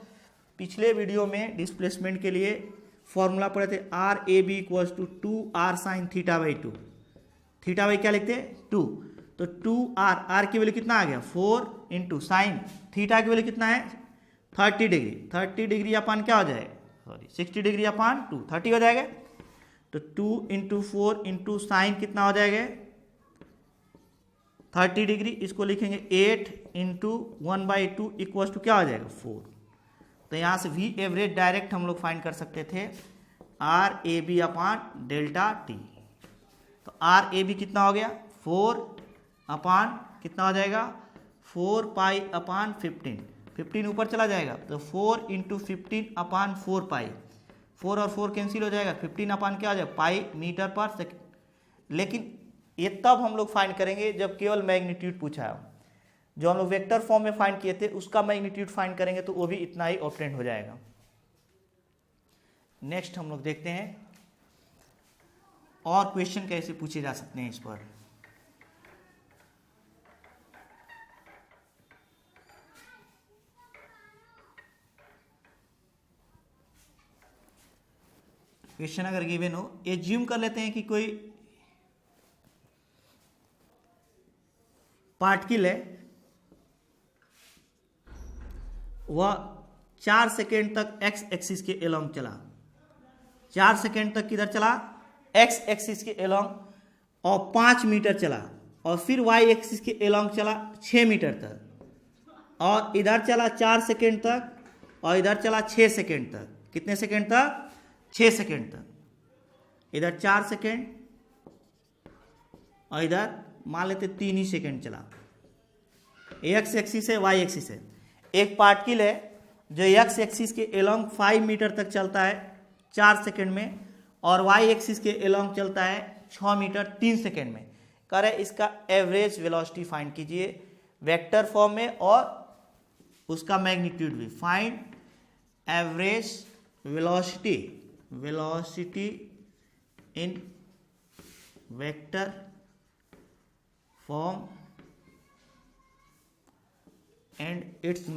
पिछले वीडियो में डिस्प्लेसमेंट के लिए फॉर्मूला पढ़े थे RAB equals to 2R sin θ/2। Theta by क्या लिखते हैं 2, तो 2R की वैल्यू कितना आ गया 4 इंटू साइन थीटा की वैल्यू कितना है 30 डिग्री। 30 डिग्री अपान क्या हो जाएगा 60 डिग्री अपान 2, 30 हो जाएगा। तो 2 इंटू 4 इंटू साइन कितना हो जाएगा 30 डिग्री। इसको लिखेंगे 8 इंटू 1/2 इक्वल टू क्या हो जाएगा 4। तो यहाँ से वी एवरेज डायरेक्ट हम लोग फाइंड कर सकते थे R A B upon delta T. तो आर ए बी कितना हो गया 4 अपान कितना हो जाएगा 4 पाई अपान 15 ऊपर चला जाएगा तो 4 इंटू 15 अपान 4 पाई, 4 और 4 कैंसिल हो जाएगा, 15 अपान क्या हो जाएगा पाई मीटर पर सेकेंड। लेकिन ये तब हम लोग फाइंड करेंगे जब केवल मैग्नीट्यूड पूछा है। जो हम लोग वेक्टर फॉर्म में फाइंड किए थे उसका मैग्नीट्यूड फाइंड करेंगे तो वो भी इतना ही ऑब्टेन हो जाएगा। नेक्स्ट हम लोग देखते हैं और क्वेश्चन कैसे पूछे जा सकते हैं इस पर। क्वेश्चन अगर गिवन हो, एज्यूम कर लेते हैं कि कोई पार्टिकल है, वह 4 सेकेंड तक एक्स एक्सिस के एलोंग चला, 4 सेकेंड तक किधर चला एक्स एक्सिस के एलोंग और 5 मीटर चला, और फिर वाई एक्सिस के एलोंग चला 6 मीटर तक, और इधर चला 4 सेकेंड तक और इधर चला 6 सेकेंड तक। कितने सेकेंड तक 6 सेकेंड तक। इधर 4 सेकेंड और इधर मान लेते 3 ही सेकेंड चला। एक्स एक्सिस है वाई एक्सिस है। एक पार्टिकल है जो एक्स एक्सिस के एलोंग 5 मीटर तक चलता है 4 सेकेंड में, और वाई एक्सिस के एलोंग चलता है 6 मीटर 3 सेकेंड में। कह रहे इसका एवरेज वेलोसिटी फाइंड कीजिए वेक्टर फॉर्म में और उसका मैग्नीट्यूड भी। Find average velocity in vector form and its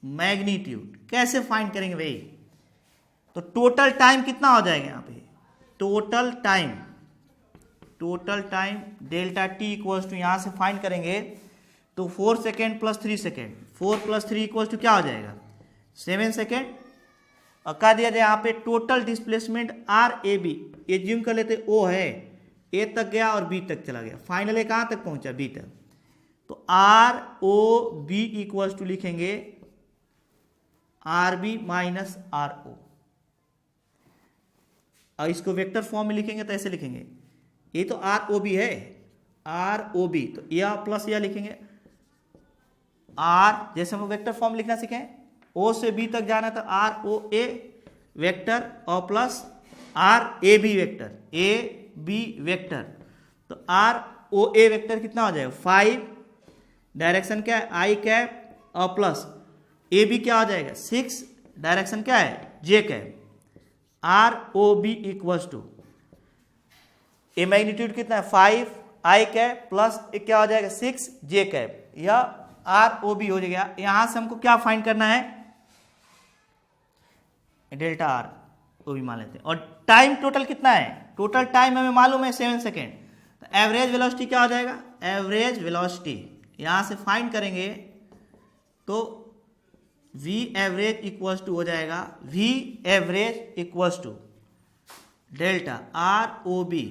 magnitude. कैसे फाइंड करेंगे भाई? तो टोटल टाइम कितना हो जाएगा यहाँ पे, total time delta T equals to, यहां से फाइंड करेंगे तो 4 second plus 3 second, 4 plus 3 equals to क्या हो जाएगा 7 सेकेंड। और कह दिया जाए यहाँ पे total displacement R A B, assume कर लेते ओ है, ए तक गया और बी तक चला गया, फाइनली कहाँ तक पहुंचा बी तक। तो R O B equals to लिखेंगे R B minus R O, और इसको वेक्टर फॉर्म में लिखेंगे तो ऐसे लिखेंगे, ये तो आर ओ बी है, आर ओ बी, तो यह प्लस यह लिखेंगे आर, जैसे हम वेक्टर फॉर्म लिखना सीखें ओ से बी तक जाना तो आर ओ ए वेक्टर और plus R A B vector, A B vector. तो आर ओ ए वेक्टर कितना हो जाएगा 5, डायरेक्शन क्या है आई कैप, और प्लस ए बी क्या हो जाएगा 6, डायरेक्शन क्या है J cap. R O B equals to A magnitude कितना है 5 आई कैप प्लस क्या हो जाएगा 6 जे कैप, यह आर ओ बी हो जाएगा। यहां से हमको क्या फाइंड करना है डेल्टा आर ओ बी मान लेते हैं। और टाइम टोटल कितना है, टोटल टाइम हमें मालूम है 7 सेकेंड। तो एवरेज वेलोसिटी क्या हो जाएगा, एवरेज वेलोसिटी यहां से फाइंड करेंगे तो वी एवरेज इक्वल्स टू हो जाएगा, V average equals to delta R O B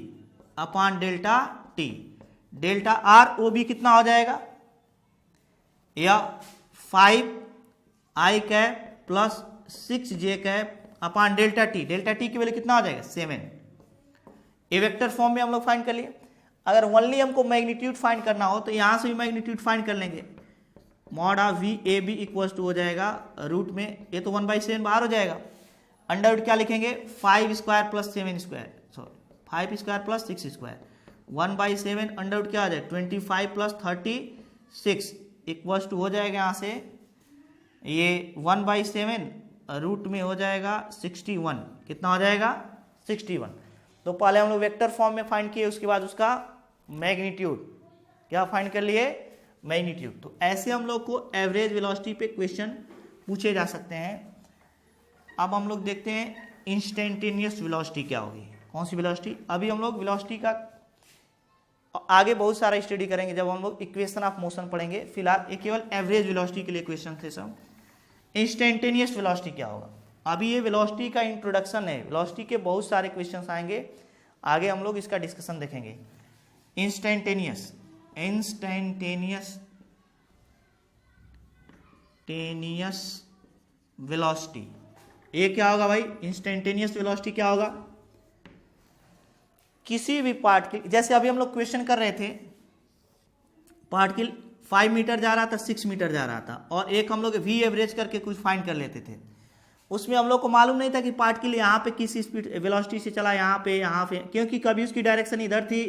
upon delta T. Delta R O B कितना हो जाएगा, या 5 I cap plus 6 J cap upon delta T. Delta T की वैल्यू कितना हो जाएगा 7। ए वेक्टर फॉर्म में हम लोग फाइंड कर लिए। अगर ओनली हमको मैग्नीट्यूड फाइंड करना हो तो यहां से भी मैग्नीट्यूड फाइंड कर लेंगे, mod of V A B equals to हो जाएगा रूट में, ये तो 1/7 बाहर हो जाएगा, अंडर रूट क्या लिखेंगे 5 square plus 7 square, sorry 5 square plus 6 square, 1/7 under root क्या हो जाएगा 25 प्लस 36 इक्वल्स टू हो जाएगा यहाँ से ये 1/7 रूट में हो जाएगा 61, कितना हो जाएगा 61। तो पहले हम लोग वेक्टर फॉर्म में फाइंड किए, उसके बाद उसका मैग्नीट्यूड क्या फाइंड कर लिए मैग्नीट्यूड। तो ऐसे हम लोग को एवरेज वेलोसिटी पे क्वेश्चन पूछे जा सकते हैं। अब हम लोग देखते हैं इंस्टेंटेनियस वेलोसिटी क्या होगी, कौन सी वेलोसिटी। अभी हम लोग वेलोसिटी का आगे बहुत सारा स्टडी करेंगे जब हम लोग इक्वेशन ऑफ मोशन पढ़ेंगे। फिलहाल ये केवल एवरेज वेलोसिटी के लिए क्वेश्चन थे सब। इंस्टेंटेनियस वेलोसिटी क्या होगा, अभी ये वेलोसिटी का इंट्रोडक्शन है, वेलोसिटी के बहुत सारे क्वेश्चंस आएंगे, आगे हम लोग इसका डिस्कशन देखेंगे। इंस्टेंटेनियस वेलोसिटी, ये क्या होगा भाई? इंस्टेंटेनियस वेलोसिटी क्या होगा? किसी भी पार्टिकल, जैसे अभी हम लोग क्वेश्चन कर रहे थे, पार्टिकल 5 मीटर जा रहा था, 6 मीटर जा रहा था, और एक हम लोग वी एवरेज करके कुछ फाइंड कर लेते थे। उसमें हम लोग को मालूम नहीं था कि पार्टिकल यहाँ पे किस स्पीड वेलोसिटी से चला, यहाँ पे, क्योंकि कभी उसकी डायरेक्शन इधर थी,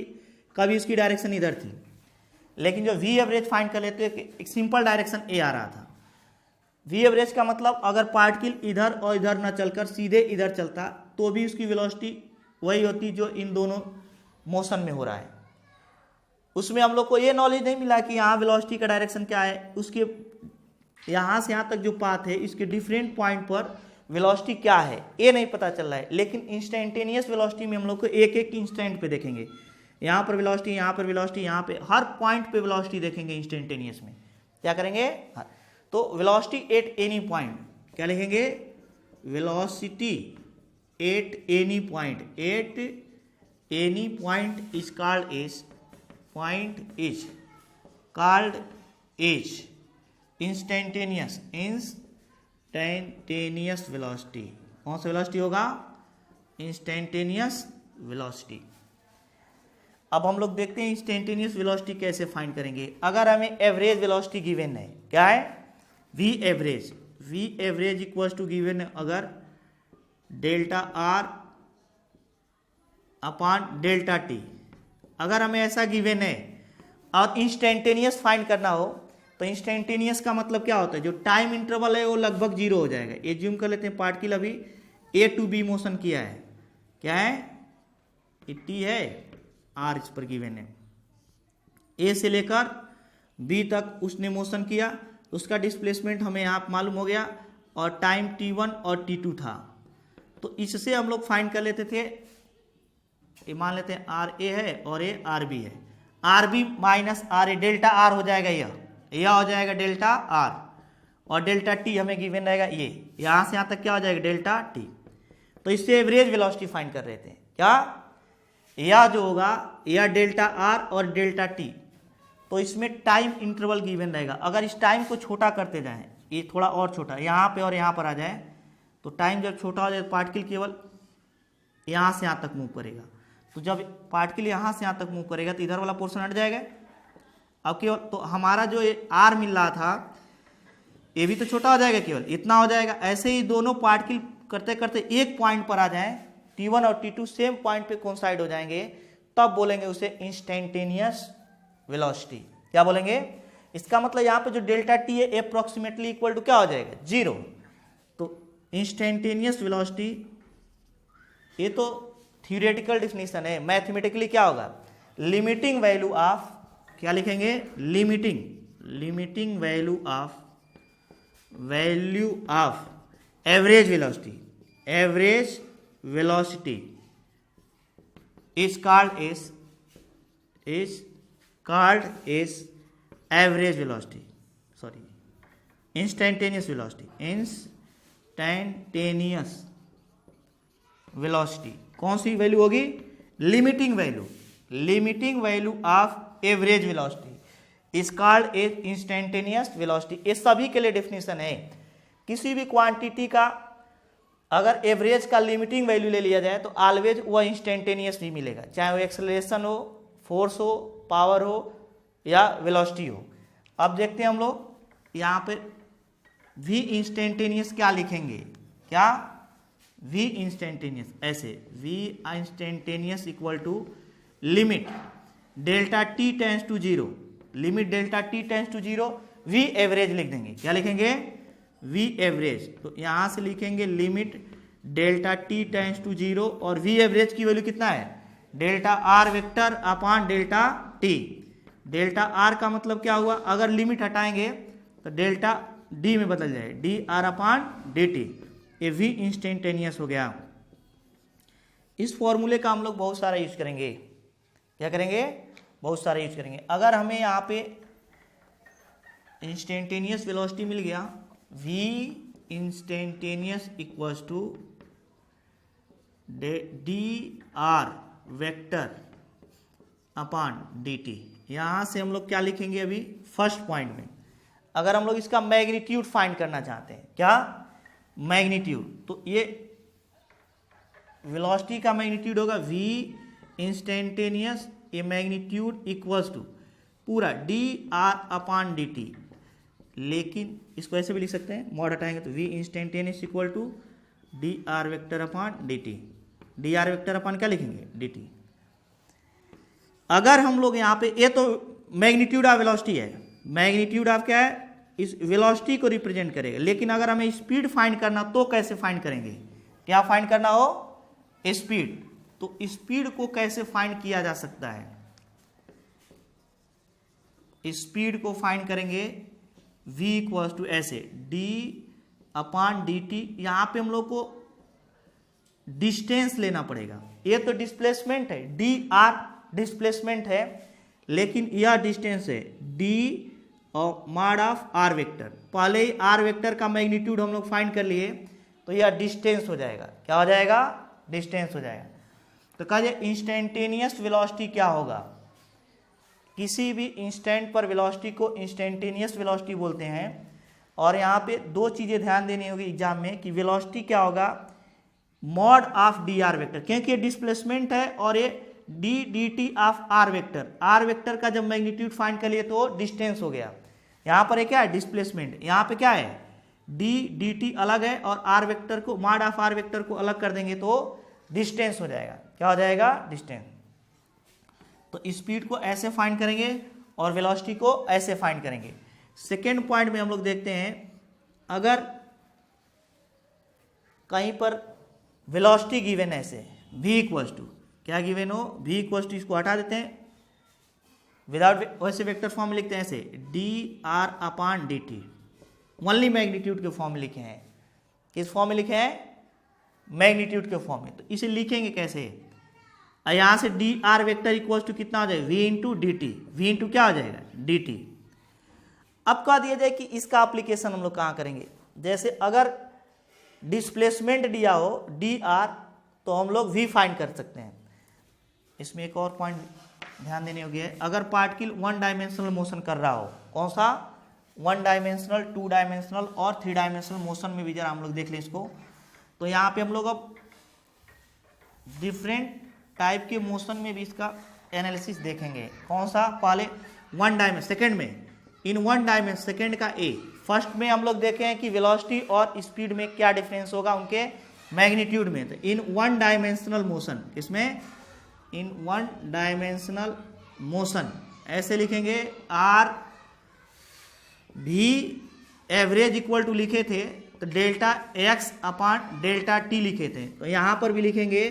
कभी उसकी डायरेक्शन इधर थी। लेकिन जो वी एवरेज फाइंड कर लेते, एक सिंपल डायरेक्शन ए आ रहा था। वी एवरेज का मतलब अगर पार्टिकल इधर और इधर न चलकर सीधे इधर चलता तो भी उसकी वेलोसिटी वही होती जो इन दोनों मोशन में हो रहा है। उसमें हम लोग को ये नॉलेज नहीं मिला कि यहाँ वेलोसिटी का डायरेक्शन क्या है, उसके यहाँ से यहाँ तक जो पाथ है इसके डिफरेंट पॉइंट पर वेलोसिटी क्या है ये नहीं पता चल रहा है। लेकिन इंस्टेंटेनियस वेलोसिटी में हम लोग को एक एक इंस्टेंट पे देखेंगे, यहाँ पर वेलोसिटी, यहाँ पर वेलोसिटी, यहाँ पे हर पॉइंट पे वेलोसिटी देखेंगे। इंस्टेंटेनियस में क्या करेंगे? तो वेलोसिटी एट एनी पॉइंट, क्या लिखेंगे? Velocity at any point, at any point is called as, point is called as instantaneous velocity. कौन सा वेलोसिटी होगा? Instantaneous velocity. अब हम लोग देखते हैं इंस्टेंटेनियस वेलोसिटी कैसे फाइंड करेंगे। अगर हमें एवरेज वेलोसिटी गिवन है, क्या है? V average equals to given है अगर delta R upon delta T, अगर हमें ऐसा गिवन है और इंस्टेंटेनियस फाइंड करना हो तो इंस्टेंटेनियस का मतलब क्या होता है? जो टाइम इंटरवल है वो लगभग 0 हो जाएगा। ये ज्यूम कर लेते हैं पार्टिकल अभी ए टू बी मोशन किया है, क्या है? ये टी है, आर इस पर गिवन है। ए से लेकर बी तक उसने मोशन किया, उसका डिस्प्लेसमेंट हमें यहाँ मालूम हो गया, और टाइम t1 और t2 था। तो इससे हम लोग फाइंड कर लेते थे, ये मान लेते हैं आर ए है और ये आर बी है, R B minus R A, delta R हो जाएगा, यह हो जाएगा डेल्टा आर, और डेल्टा टी हमें गिवन रहेगा ये, यहाँ से यहाँ तक क्या हो जाएगा? Delta T. तो इससे एवरेज वेलोसिटी फाइंड कर रहे थे, क्या? यह जो होगा यह डेल्टा आर और डेल्टा टी, तो इसमें टाइम इंटरवल गिवन रहेगा। अगर इस टाइम को छोटा करते जाएं, ये थोड़ा और छोटा यहाँ पे और यहाँ पर आ जाए, तो टाइम जब छोटा हो जाए पार्टिकल केवल यहाँ से यहाँ तक मूव करेगा। तो जब पार्टिकल यहाँ से यहाँ तक मूव करेगा तो इधर वाला पोर्शन हट जाएगा। अब केवल तो हमारा जो ये आर मिल रहा था ये भी तो छोटा हो जाएगा, केवल इतना हो जाएगा। ऐसे ही दोनों पार्टिकल करते करते एक पॉइंट पर आ जाएं, T1 और T2 सेम पॉइंट पे कोइंसाइड हो जाएंगे, तब बोलेंगे उसे इंस्टेंटेनियस वेलोसिटी। क्या बोलेंगे? इसका मतलब यहाँ पे जो डेल्टा टी है अप्रोक्सीमेटली इक्वल टू क्या हो जाएगा? 0। तो इंस्टेंटेनियस वेलोसिटी, ये तो थ्योरेटिकल डेफिनेशन है, मैथमेटिकली क्या होगा? लिमिटिंग वैल्यू ऑफ, क्या लिखेंगे? Limiting value of average velocity is called as average velocity, sorry, instantaneous velocity। कौन सी वैल्यू होगी? Limiting value of average velocity is called as instantaneous velocity. ये सभी के लिए डेफिनेशन है। किसी भी क्वांटिटी का अगर एवरेज का लिमिटिंग वैल्यू ले लिया जाए तो ऑलवेज वह इंस्टेंटेनियस भी मिलेगा, चाहे वो एक्सेलरेशन हो, फोर्स हो, पावर हो या वेलोसिटी हो। अब देखते हैं हम लोग यहाँ पे वी इंस्टेंटेनियस क्या लिखेंगे? क्या? वी इंस्टेंटेनियस ऐसे, V instantaneous equal to limit delta T tends to 0, limit delta T tends to 0, V average लिख देंगे। क्या लिखेंगे? V average. तो यहां से लिखेंगे limit delta T tends to 0, और वी एवरेज की वैल्यू कितना है? Delta R vector upon delta T. Delta R का मतलब क्या हुआ? अगर लिमिट हटाएंगे तो डेल्टा डी में बदल जाए, D R upon D T. ये वी इंस्टेंटेनियस हो गया। इस फॉर्मूले का हम लोग बहुत सारा यूज करेंगे। क्या करेंगे? बहुत सारा यूज करेंगे। अगर हमें यहाँ पे इंस्टेंटेनियस वेलोसिटी मिल गया, v instantaneous equals to D R vector upon D T. यहां से हम लोग क्या लिखेंगे अभी फर्स्ट पॉइंट में, अगर हम लोग इसका मैग्नीट्यूड फाइंड करना चाहते हैं, क्या मैग्नीट्यूड, तो ये वेलोसिटी का मैग्नीट्यूड होगा v instantaneous A magnitude equals to पूरा D R upon D T. लेकिन इसको ऐसे भी लिख सकते हैं, मॉड हटाएंगे तो v instantaneous equal to D R vector upon D T. D R vector upon क्या लिखेंगे डी टी। अगर हम लोग यहाँ पे, ये तो मैग्नीट्यूड ऑफ वेलोसिटी है, मैग्नीट्यूड ऑफ क्या है, इस वेलोसिटी को रिप्रेजेंट करेगा। लेकिन अगर हमें स्पीड फाइंड करना तो कैसे फाइंड करेंगे, क्या फाइंड करना हो स्पीड, तो स्पीड को कैसे फाइंड किया जा सकता है, स्पीड को फाइंड करेंगे v इक्वल्स टू ऐसे डी अपॉन डी टी। यहां पे हम लोग को डिस्टेंस लेना पड़ेगा, ये तो डिस्प्लेसमेंट है, डी आर डिस्प्लेसमेंट है, लेकिन यह डिस्टेंस है डी और मॉड ऑफ आर वेक्टर। पहले ही आर वेक्टर का मैग्नीट्यूड हम लोग फाइंड कर लिए, तो यह डिस्टेंस हो जाएगा, क्या हो जाएगा डिस्टेंस हो जाएगा। तो कहा जाए इंस्टेंटेनियस वेलोसिटी क्या होगा, किसी भी इंस्टेंट पर वेलोसिटी को इंस्टेंटेनियस वेलोसिटी बोलते हैं। और यहाँ पे दो चीजें ध्यान देनी होगी एग्जाम में कि वेलोसिटी क्या होगा mod of D R vector, क्योंकि ये डिस्प्लेसमेंट है और ये D D T of R vector. R vector का जब मैग्नीट्यूड फाइंड कर लिए तो डिस्टेंस हो गया, यहाँ पर क्या है डिस्प्लेसमेंट, यहाँ पे क्या है डी डी टी अलग है और आर वेक्टर को मॉड ऑफ आर वेक्टर को अलग कर देंगे तो डिस्टेंस हो जाएगा, क्या हो जाएगा डिस्टेंस। तो स्पीड को ऐसे फाइंड करेंगे और वेलोसिटी को ऐसे फाइंड करेंगे। सेकेंड पॉइंट में हम लोग देखते हैं, अगर कहीं पर वेलोसिटी गिवन ऐसे v इक्वल्स टू क्या गिवन हो v इक्वल्स टू, इसको हटा देते हैं, विदाउट वैसे वेक्टर फॉर्म में लिखते हैं ऐसे D R upon D T, only magnitude के फॉर्म में लिखे हैं। किस फॉर्म में लिखे हैं मैग्नीट्यूड के फॉर्म में। तो इसे लिखेंगे कैसे, यहां से D R vector equals to कितना हो जाएगा v into D T, v into क्या हो जाएगा डी टी। अब कह दिया जाए कि इसका एप्लीकेशन हम लोग कहाँ करेंगे, जैसे अगर डिस्प्लेसमेंट दिया हो डी आर तो हम लोग v फाइंड कर सकते हैं। इसमें एक और पॉइंट ध्यान देने योग्य है, अगर पार्टिकल वन डायमेंशनल मोशन कर रहा हो, कौन सा वन डायमेंशनल, टू डायमेंशनल और थ्री डायमेंशनल मोशन में भी जरा हम लोग देख लें इसको। तो यहाँ पे हम लोग अब डिफरेंट टाइप के मोशन में भी इसका एनालिसिस देखेंगे। कौन सा, पहले वन डायमेंशन, सेकेंड में इन वन डायमेंशन, सेकेंड का ए, फर्स्ट में हम लोग देखे हैं कि वेलोसिटी और स्पीड में क्या डिफरेंस होगा उनके मैग्नीट्यूड में। तो इन वन डायमेंशनल मोशन, इसमें इन वन डायमेंशनल मोशन ऐसे लिखेंगे आर भी एवरेज इक्वल टू लिखे थे तो delta x upon delta T लिखे थे। तो यहाँ पर भी लिखेंगे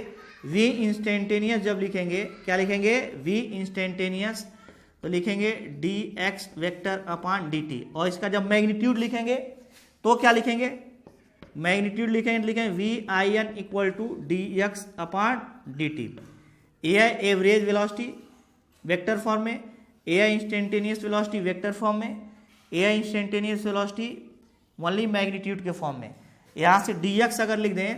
v इंस्टेंटेनियस, जब लिखेंगे क्या लिखेंगे v इंस्टेंटेनियस, तो लिखेंगे D x vector upon D T. और इसका जब मैग्नीट्यूड लिखेंगे तो क्या लिखेंगे मैग्नीट्यूड लिखेंगे V I N equal to D X upon D T. ए है एवरेज वेलोसिटी वेक्टर फॉर्म में, ए है इंस्टेंटेनियस वेलोसिटी वेक्टर फॉर्म में, ए है इंस्टेंटेनियस वेलोसिटी ओनली मैग्नीट्यूड के फॉर्म में। यहाँ से डी एक्स अगर लिख दें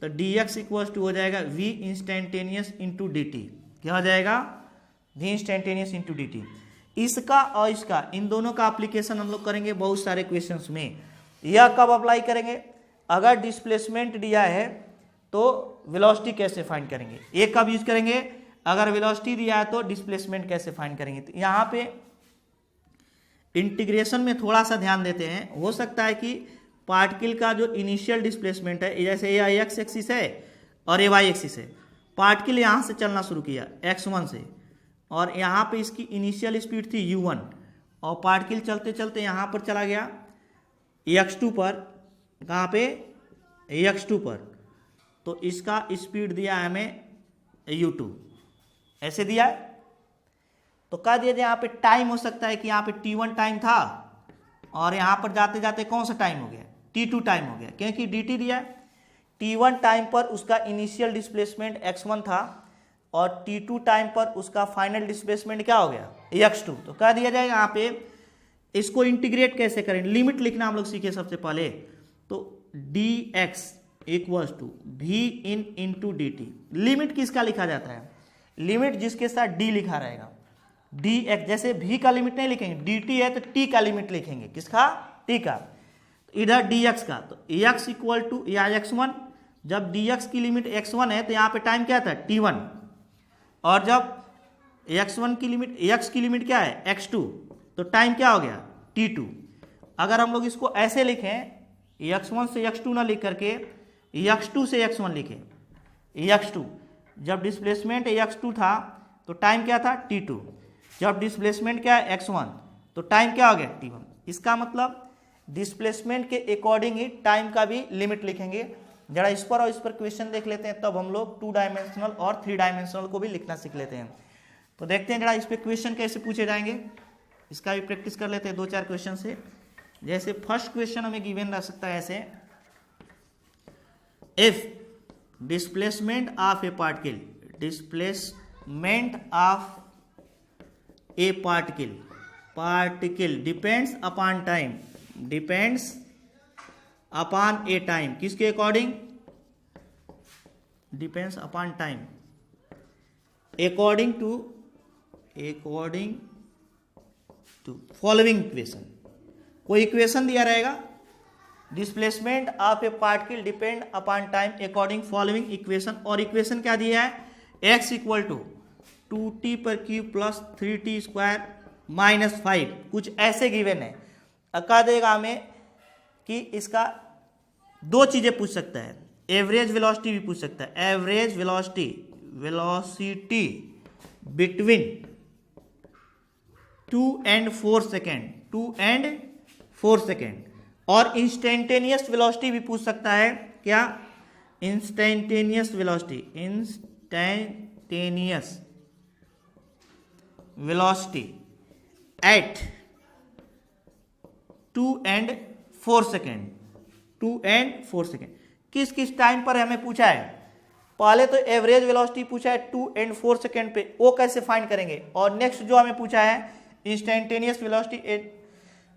तो डी एक्स इक्वल्स टू हो जाएगा V instantaneous into D T, क्या हो जाएगा V instantaneous into D T. इसका और इसका, इन दोनों का एप्लीकेशन हम लोग करेंगे बहुत सारे क्वेश्चंस में। यह कब अप्लाई करेंगे, अगर डिस्प्लेसमेंट दिया है तो वेलोसिटी कैसे फाइंड करेंगे, ये कब यूज करेंगे, अगर वेलोसिटी दिया है तो डिस्प्लेसमेंट कैसे फाइंड करेंगे। तो यहाँ पे इंटीग्रेशन में थोड़ा सा ध्यान देते हैं, हो सकता है कि पार्टिकल का जो इनिशियल डिस्प्लेसमेंट है, जैसे ये एक्स एक्सिस है और ये वाई एक्सिस है, पार्टिकल यहाँ से चलना शुरू किया x1 से और यहाँ पे इसकी इनिशियल स्पीड थी u1 और पार्टिकल चलते चलते यहाँ पर चला गया x2 पर, कहाँ पे x2 पर, तो इसका स्पीड दिया है हमें u2, ऐसे दिया है। तो कह दिया यहाँ पे टाइम हो सकता है कि यहाँ पे t1 टाइम था और यहाँ पर जाते जाते कौन सा टाइम हो गया t2 टाइम हो गया, क्योंकि dt दिया है। t1 टाइम पर उसका इनिशियल डिस्प्लेसमेंट x1 था और t2 टाइम पर उसका फाइनल डिस्प्लेसमेंट क्या हो गया x2। तो कह दिया जाएगा यहाँ पे इसको इंटीग्रेट कैसे करें, लिमिट लिखना हम लोग सीखे सबसे पहले। तो D X equals to V इन इंटू डी टी। लिमिट किसका लिखा जाता है? लिमिट जिसके साथ डी लिखा रहेगा, डी एक्स। जैसे वी का लिमिट नहीं लिखेंगे, डी टी है तो टी का लिमिट लिखेंगे, किसका? टी का। इधर डी एक्स का, तो एक्स इक्वल टू या x1, जब डी एक्स की लिमिट x1 है तो यहाँ पे टाइम क्या था? t1, और जब x1 की लिमिट, x की लिमिट क्या है? x2, तो टाइम क्या हो गया? t2। अगर हम लोग इसको ऐसे लिखें, x1 से x2 ना लिख करके x2 से x1 लिखें, x2 जब डिस्प्लेसमेंट x2 था तो टाइम क्या था? t2। जब डिस्प्लेसमेंट क्या है? x1, तो टाइम क्या हो गया? t1। इसका मतलब डिस्प्लेसमेंट के अकॉर्डिंग ही टाइम का भी लिमिट लिखेंगे। जरा इस पर और इस पर क्वेश्चन देख लेते हैं, तब हम लोग 2 डायमेंशनल और 3 डायमेंशनल को भी लिखना सीख लेते हैं। तो देखते हैं जरा इस पर क्वेश्चन कैसे पूछे जाएंगे, इसका भी प्रैक्टिस कर लेते हैं 2-4 क्वेश्चन से। जैसे फर्स्ट क्वेश्चन हमें गिवन रह सकता है ऐसे, if displacement of a particle, displacement of a particle depends upon time, depends upon a time, किसके according? Depends upon time, according to following equation. कोई इक्वेशन दिया रहेगा, displacement of a particle depend upon time according following equation, और equation क्या दिया है? x equal to 2t पर cube plus 3t square minus 5, कुछ ऐसे गिवन है। अका देगा हमें कि इसका 2 चीजें पूछ सकता है, एवरेज वेलोसिटी भी पूछ सकता है, average velocity between 2 and 4 second, 2 and 4 second, और इंस्टेंटेनियस वेलोसिटी भी पूछ सकता है। क्या? Instantaneous velocity, instantaneous velocity at 2 and 4 second, 2 and 4 second. किस किस टाइम पर हमें पूछा है? पहले तो एवरेज वेलोसिटी पूछा है 2 and 4 सेकेंड पे, वो कैसे फाइंड करेंगे? और नेक्स्ट जो हमें पूछा है instantaneous velocity at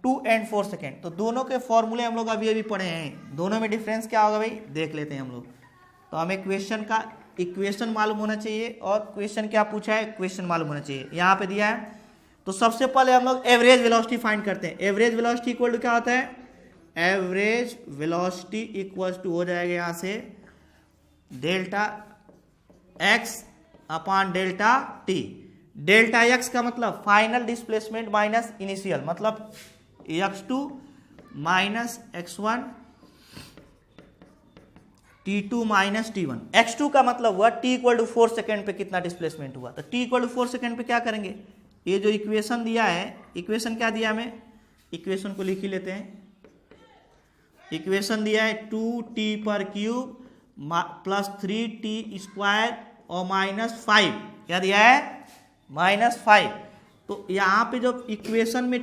2 and 4 second. तो दोनों के फॉर्मूले हम लोग अभी पढ़े हैं, दोनों में डिफरेंस क्या होगा भाई देख लेते हैं हम लोग। तो हमें क्वेश्चन का इक्वेशन मालूम होना चाहिए, और क्वेश्चन क्या पूछा है क्वेश्चन मालूम होना चाहिए। यहाँ पे दिया है, तो सबसे पहले हम लोग एवरेज वेलोसिटी फाइंड करते हैं। एवरेज वेलोसिटी इक्वल टू क्या होता है? एवरेज वेलोसिटी इक्वल टू हो जाएगा यहाँ से delta x upon delta T. Delta x का मतलब फाइनल डिस्प्लेसमेंट माइनस इनिशियल, मतलब x2 minus x1, t2 minus t1। x2 का मतलब हुआ t इक्वल टू 4 सेकेंड पे कितना डिस्प्लेसमेंट हुआ, तो t इक्वल टू 4 सेकेंड पे क्या करेंगे? ये जो इक्वेशन दिया है, इक्वेशन क्या दिया हमें? इक्वेशन को लिख ही लेते हैं। इक्वेशन दिया है 2t पर क्यूब प्लस 3t स्क्वायर और माइनस 5, क्या दिया है? -5। तो यहाँ पे जो इक्वेशन में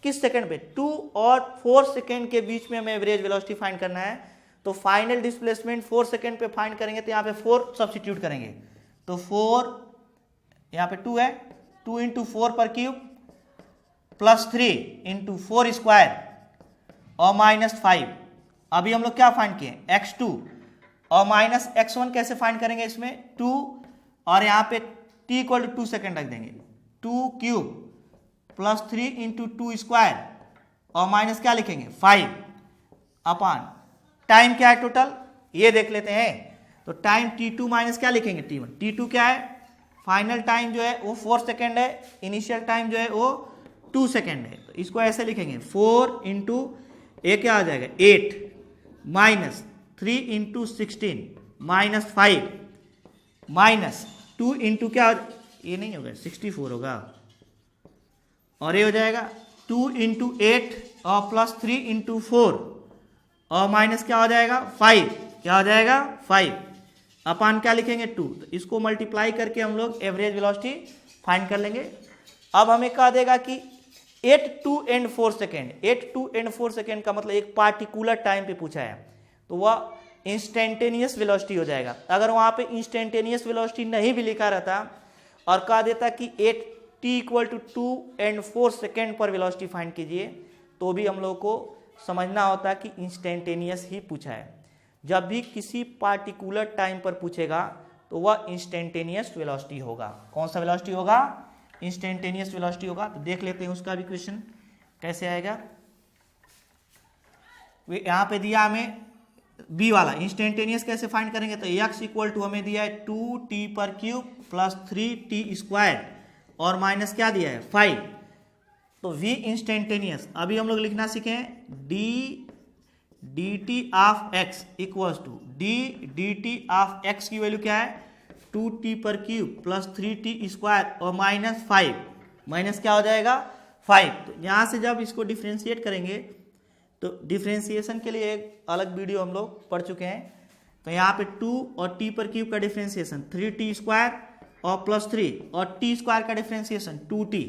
किस सेकंड पे? 2 और 4 सेकंड के बीच में हमें एवरेज वेलोसिटी फाइंड करना है। तो फाइनल डिस्प्लेसमेंट 4 सेकंड पे फाइंड करेंगे, तो यहाँ पे 4 सब्स्टिट्यूट करेंगे, तो 4 यहाँ पे 2 है, 2 इंटू 4 पर क्यूब प्लस 3 इंटू 4 स्क्वायर और माइनस 5। अभी हम लोग क्या फाइंड किए? x2 और माइनस x1 कैसे फाइंड करेंगे? इसमें 2 और यहाँ पे t इक्वल टू 2 सेकेंड रख देंगे, 2 क्यूब प्लस 3 इंटू 2 स्क्वायर और माइनस क्या लिखेंगे? 5 अपॉन टाइम क्या है टोटल ये देख लेते हैं। तो टाइम t2 माइनस क्या लिखेंगे? t1। t2 क्या है? फाइनल टाइम जो है वो 4 सेकेंड है, इनिशियल टाइम जो है वो 2 सेकेंड है। तो इसको ऐसे लिखेंगे 4 इंटू ए क्या आ जाएगा 8 minus 3 into 16 minus 5 minus 2 into क्या, ये नहीं होगा 64 होगा, और ये हो जाएगा 2 इंटू 8 और प्लस 3 इंटू 4 और माइनस क्या हो जाएगा 5, क्या हो जाएगा 5 अपान क्या लिखेंगे 2। तो इसको मल्टीप्लाई करके हम लोग एवरेज वेलोसिटी फाइंड कर लेंगे। अब हमें कह देगा कि 8, 2 and 4 सेकेंड, 8, 2 and 4 सेकेंड का मतलब एक पार्टिकुलर टाइम पे पूछा है, तो वह इंस्टेंटेनियस वेलोसिटी हो जाएगा। अगर वहाँ पे इंस्टेंटेनियस वेलोसिटी नहीं भी लिखा रहता और कह देता कि 8t equal to 2 and 4 second पर वेलोसिटी फाइंड कीजिए, तो भी हम लोग को समझना होता है कि इंस्टेंटेनियस ही पूछा है। जब भी किसी पार्टिकुलर टाइम पर पूछेगा तो वह इंस्टेंटेनियस वेलोसिटी होगा। कौन सा वेलोसिटी होगा? इंस्टेंटेनियस वेलोसिटी होगा। तो देख लेते हैं उसका भी क्वेश्चन कैसे आएगा। यहाँ पे दिया हमें बी वाला इंस्टेंटेनियस कैसे फाइंड करेंगे, तो x इक्वल टू हमें दिया है 2t पर क्यूब प्लस 3t स्क्वायर और माइनस क्या दिया है 5। तो v इंस्टेंटेनियस अभी हम लोग लिखना सीखे dt of x equals to dt of x की वैल्यू क्या है 2t पर क्यूब प्लस 3t स्क्वायर और माइनस 5, माइनस क्या हो जाएगा 5। तो यहाँ से जब इसको डिफ्रेंशिएट करेंगे तो डिफ्रेंशिएशन के लिए एक अलग वीडियो हम लोग पढ़ चुके हैं। तो यहाँ पे 2 और t पर क्यूब का डिफ्रेंशिएशन 3t स्क्वायर और प्लस 3 और t स्क्वायर का डिफ्रेंशिएशन 2t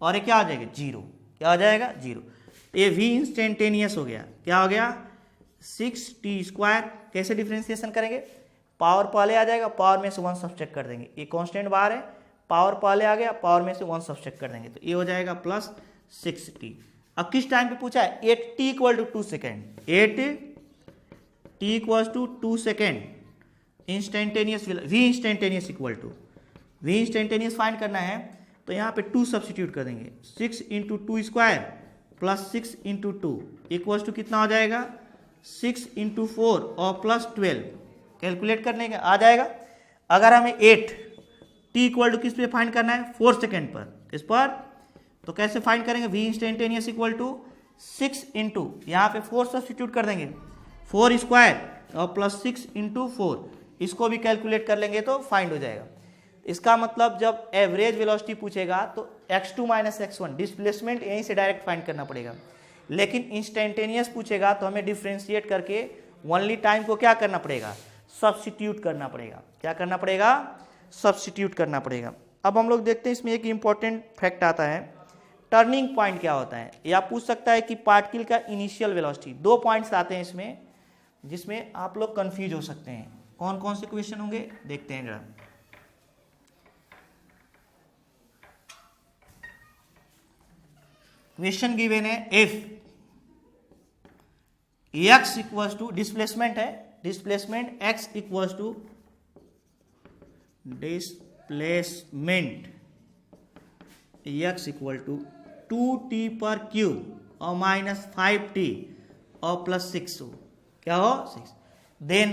और ये क्या हो जाएगा 0, क्या हो जाएगा 0। तो ये v इंस्टेंटेनियस हो गया, क्या हो गया 6t स्क्वायर। कैसे डिफ्रेंशिएशन करेंगे, पावर पहले आ जाएगा, पावर में से 1 सब्सट्रैक्ट कर देंगे, ये कांस्टेंट बाहर है, पावर पहले आ गया, पावर में से 1 सब्सट्रैक्ट कर देंगे, तो ये हो जाएगा प्लस 6t। अब किस टाइम पे पूछा है 8t equal to 2 second, 8t equal to 2 second instantaneous v instantaneous equal to v instantaneous find करना है। तो यहाँ पे 2 सब्सटीट्यूट कर देंगे, 6 into 2 square plus 6 into 2 equal to कितना हो जाएगा 6 इंटू 4 और प्लस 12। कैलकुलेट करने का आ जाएगा। अगर हमें 8t इक्वल टू किस पे फाइंड करना है 4 सेकेंड पर, इस पर, तो कैसे फाइंड करेंगे v instantaneous equal to 6 into यहाँ पे 4 सब्सटीट्यूट कर देंगे 4 स्क्वायर और प्लस 6 इंटू 4, इसको भी कैलकुलेट कर लेंगे तो फाइंड हो जाएगा। इसका मतलब जब एवरेज वेलोसिटी पूछेगा तो x2 माइनस x1 डिस्प्लेसमेंट यहीं से डायरेक्ट फाइंड करना पड़ेगा, लेकिन इंस्टेंटेनियस पूछेगा तो हमें डिफ्रेंशिएट करके ओनली टाइम को क्या करना पड़ेगा सब्स्टिट्यूट करना पड़ेगा। क्या करना पड़ेगा सब्स्टिट्यूट करना पड़ेगा। अब हम लोग देखते हैं इसमें एक इंपॉर्टेंट फैक्ट आता है, टर्निंग पॉइंट क्या होता है। या पूछ सकता है कि पार्टिकल का इनिशियल वेलोसिटी। 2 पॉइंट्स आते हैं इसमें जिसमें आप लोग कंफ्यूज हो सकते हैं। कौन कौन से क्वेश्चन होंगे देखते हैं जरा। क्वेश्चन गिवन है if x equals to displacement है, displacement x equals to displacement x equal to 2t पर क्यूब और माइनस 5t और प्लस 6 हो, क्या हो 6। देन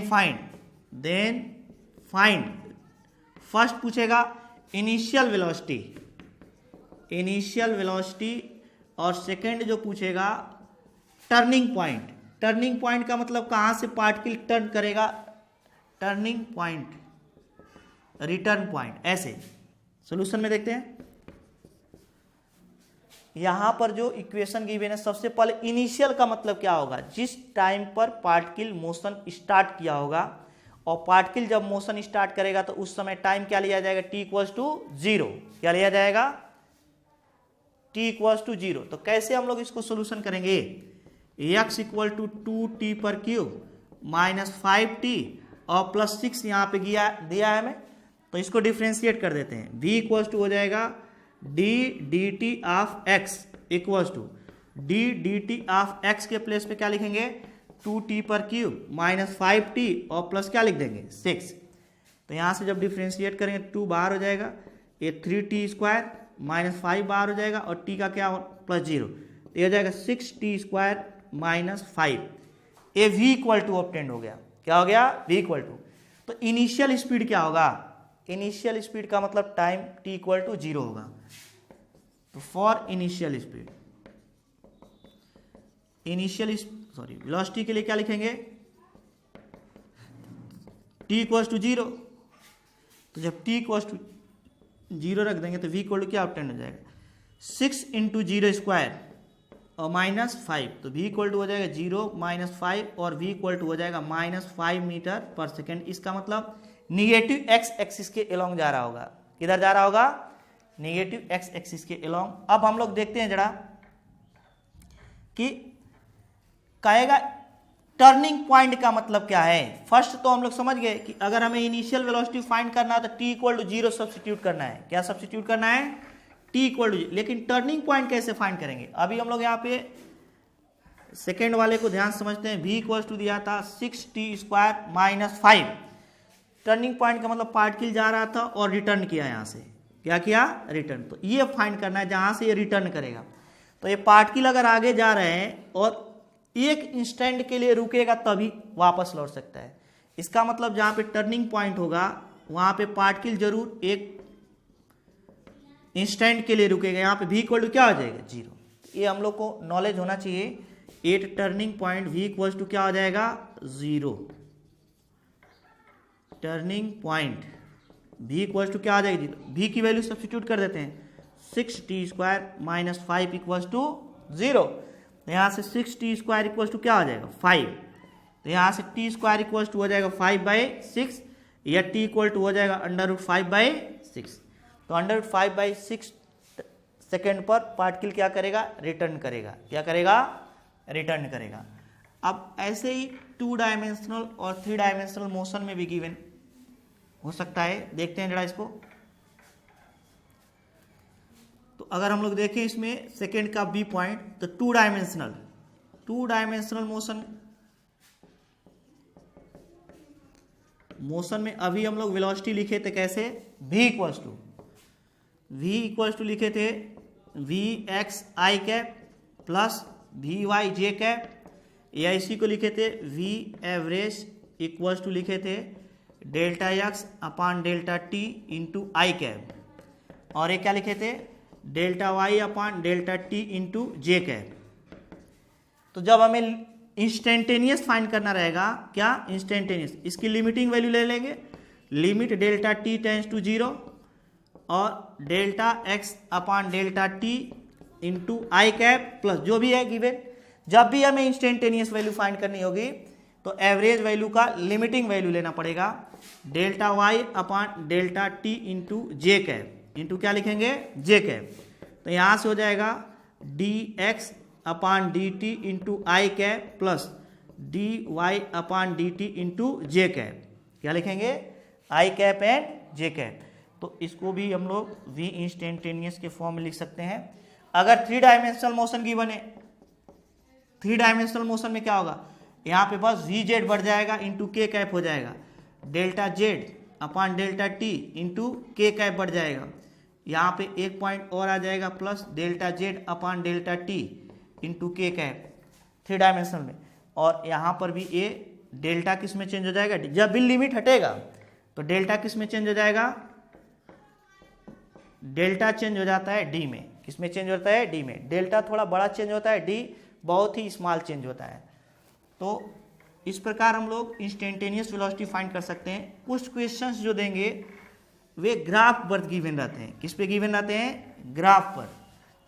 फाइंड फर्स्ट पूछेगा इनिशियल वेलोसिटी और सेकंड जो पूछेगा टर्निंग पॉइंट। टर्निंग पॉइंट का मतलब कहां से पार्टिकल टर्न करेगा, टर्निंग पॉइंट, रिटर्न पॉइंट। ऐसे सॉल्यूशन में देखते हैं। यहां पर जो इक्वेशन गिवन है सबसे पहले इनिशियल का मतलब क्या होगा, जिस टाइम पर पार्टिकल मोशन स्टार्ट किया होगा, और पार्टिकल जब मोशन स्टार्ट करेगा तो उस समय टाइम क्या लिया जाएगा t इक्वल्स टू 0। क्या लिया जाएगा t इक्वल्स टू 0। तो कैसे हम लोग इसको सोल्यूशन करेंगे, x इक्वल टू 2t पर क्यूब माइनस 5t और प्लस 6 यहाँ पे दिया है हमें, तो इसको डिफ्रेंशिएट कर देते हैं। v इक्वल्स टू हो जाएगा d dt of x equals to d dt of x के प्लेस पे क्या लिखेंगे 2t पर क्यूब माइनस 5t और प्लस क्या लिख देंगे 6। तो यहाँ से जब डिफ्रेंशिएट करेंगे 2 बाहर हो जाएगा, ये 3t स्क्वायर माइनस 5 बाहर हो जाएगा और t का क्या प्लस 0, तो ये हो जाएगा 6t स्क्वायर माइनस 5। ये v इक्वल टू ऑब्टेंड हो गया। क्या हो गया v इक्वल टू। तो इनिशियल स्पीड क्या होगा, इनिशियल स्पीड का मतलब टाइम t इक्वल टू 0 होगा। तो फॉर इनिशियल स्पीड, वेलोसिटी के लिए क्या लिखेंगे t इक्वल्स टू 0। तो जब t इक्वल्स टू 0 रख देंगे तो v इक्वल टू क्या ऑब्टेन हो जाएगा 6 इंटू 0 स्क्वायर और माइनस 5। तो v इक्वल टू हो जाएगा 0 माइनस 5 और v इक्वल टू हो जाएगा माइनस 5 मीटर पर सेकेंड। इसका मतलब निगेटिव x एक्सिस के अलोंग जा रहा होगा। किधर जा रहा होगा निगेटिव x एक्सिस के अलोंग। अब हम लोग देखते हैं जरा कि कहेगा टर्निंग पॉइंट का मतलब क्या है। फर्स्ट तो हम लोग समझ गए कि अगर हमें इनिशियल वेलोसिटी फाइंड करना है तो t इक्वल टू 0 सब्स्टिट्यूट करना है। क्या सब्स्टिट्यूट करना है t इक्वल टू 0। लेकिन टर्निंग पॉइंट कैसे फाइंड करेंगे, अभी हम लोग यहाँ पे सेकेंड वाले को ध्यान समझते हैं। v इक्वल टू दिया था 6t² माइनस 5। टर्निंग पॉइंट का मतलब पार्टिकल जा रहा था और रिटर्न किया, यहाँ से क्या किया, रिटर्न। तो ये फाइंड करना है जहाँ से ये रिटर्न करेगा। तो ये पार्टिकल अगर आगे जा रहे हैं और एक इंस्टेंट के लिए रुकेगा तभी वापस लौट सकता है। इसका मतलब जहाँ पे टर्निंग पॉइंट होगा वहाँ पे पार्टिकल जरूर एक इंस्टेंट के लिए रुकेगा। यहाँ पे v इक्वल टू क्या हो जाएगा, 0। ये हम लोग को नॉलेज होना चाहिए। At turning point v equal to क्या हो जाएगा, 0। Turning point v equal to क्या आ जाएगी, 0। v की वैल्यू सब्स्टिट्यूट कर देते हैं, 6t² माइनस 5 इक्वल टू 0। तो यहाँ से 6t² इक्वल टू क्या हो जाएगा, 5। तो यहाँ से t² इक्वल टू हो जाएगा 5/6 या t इक्वल टू हो जाएगा √5/6। तो √5/6 सेकेंड पर पार्टिकल क्या करेगा, रिटर्न करेगा। क्या करेगा, रिटर्न करेगा। अब ऐसे ही 2 डायमेंशनल और 3 डायमेंशनल मोशन में भी गिवन हो सकता है। देखते हैं जरा इसको। तो अगर हम लोग देखें इसमें सेकेंड का बी पॉइंट, तो 2 डायमेंशनल मोशन में अभी हम लोग वेलोसिटी लिखे थे कैसे, v इक्वल्स टू लिखे थे vxi प्लस vyj। या इसी को लिखे थे v एवरेज इक्वल्स टू लिखे थे ΔX upon ΔT into I cap. और ये क्या लिखे थे, ΔY अपान ΔT इंटू जे कैप। तो जब हमें इंस्टेंटेनियस फाइंड करना रहेगा, क्या इंस्टेंटेनियस, इसकी लिमिटिंग वैल्यू ले लेंगे, लिमिट ΔT टेंस टू 0 और ΔX upon ΔT into I cap plus जो भी है गिवन। जब भी हमें इंस्टेंटेनियस वैल्यू फाइंड करनी होगी तो एवरेज वैल्यू का लिमिटिंग वैल्यू लेना पड़ेगा, ΔY अपान ΔT into J cap into क्या लिखेंगे, जे कैप। तो यहाँ से हो जाएगा dx upon dt into I cap plus dy upon dt into J cap. क्या लिखेंगे, आई कैप एंड जे कैप। तो इसको भी हम लोग v इंस्टेंटेनियस के फॉर्म में लिख सकते हैं। अगर 3 डायमेंशनल मोशन की बने, 3 डायमेंशनल मोशन में क्या होगा, यहाँ पे बस vz बढ़ जाएगा इंटू के कैप हो जाएगा, ΔZ अपान ΔT इंटू के कैप बढ़ जाएगा। यहाँ पे एक पॉइंट और आ जाएगा प्लस ΔZ अपान ΔT into K cap 3 dimensional में। और यहाँ पर भी ये डेल्टा किस में चेंज हो जाएगा, जब भी लिमिट हटेगा तो डेल्टा किस में चेंज हो जाएगा, डेल्टा चेंज हो जाता है डी में। किस में चेंज होता है, डी में। डेल्टा थोड़ा बड़ा चेंज होता है, डी बहुत ही स्मॉल चेंज होता है। तो इस प्रकार हम लोग इंस्टेंटेनियस वेलोसिटी फाइंड कर सकते हैं। कुछ क्वेश्चंस जो देंगे वे ग्राफ पर गिवन रहते हैं। किस पे गिवन रहते हैं, ग्राफ पर।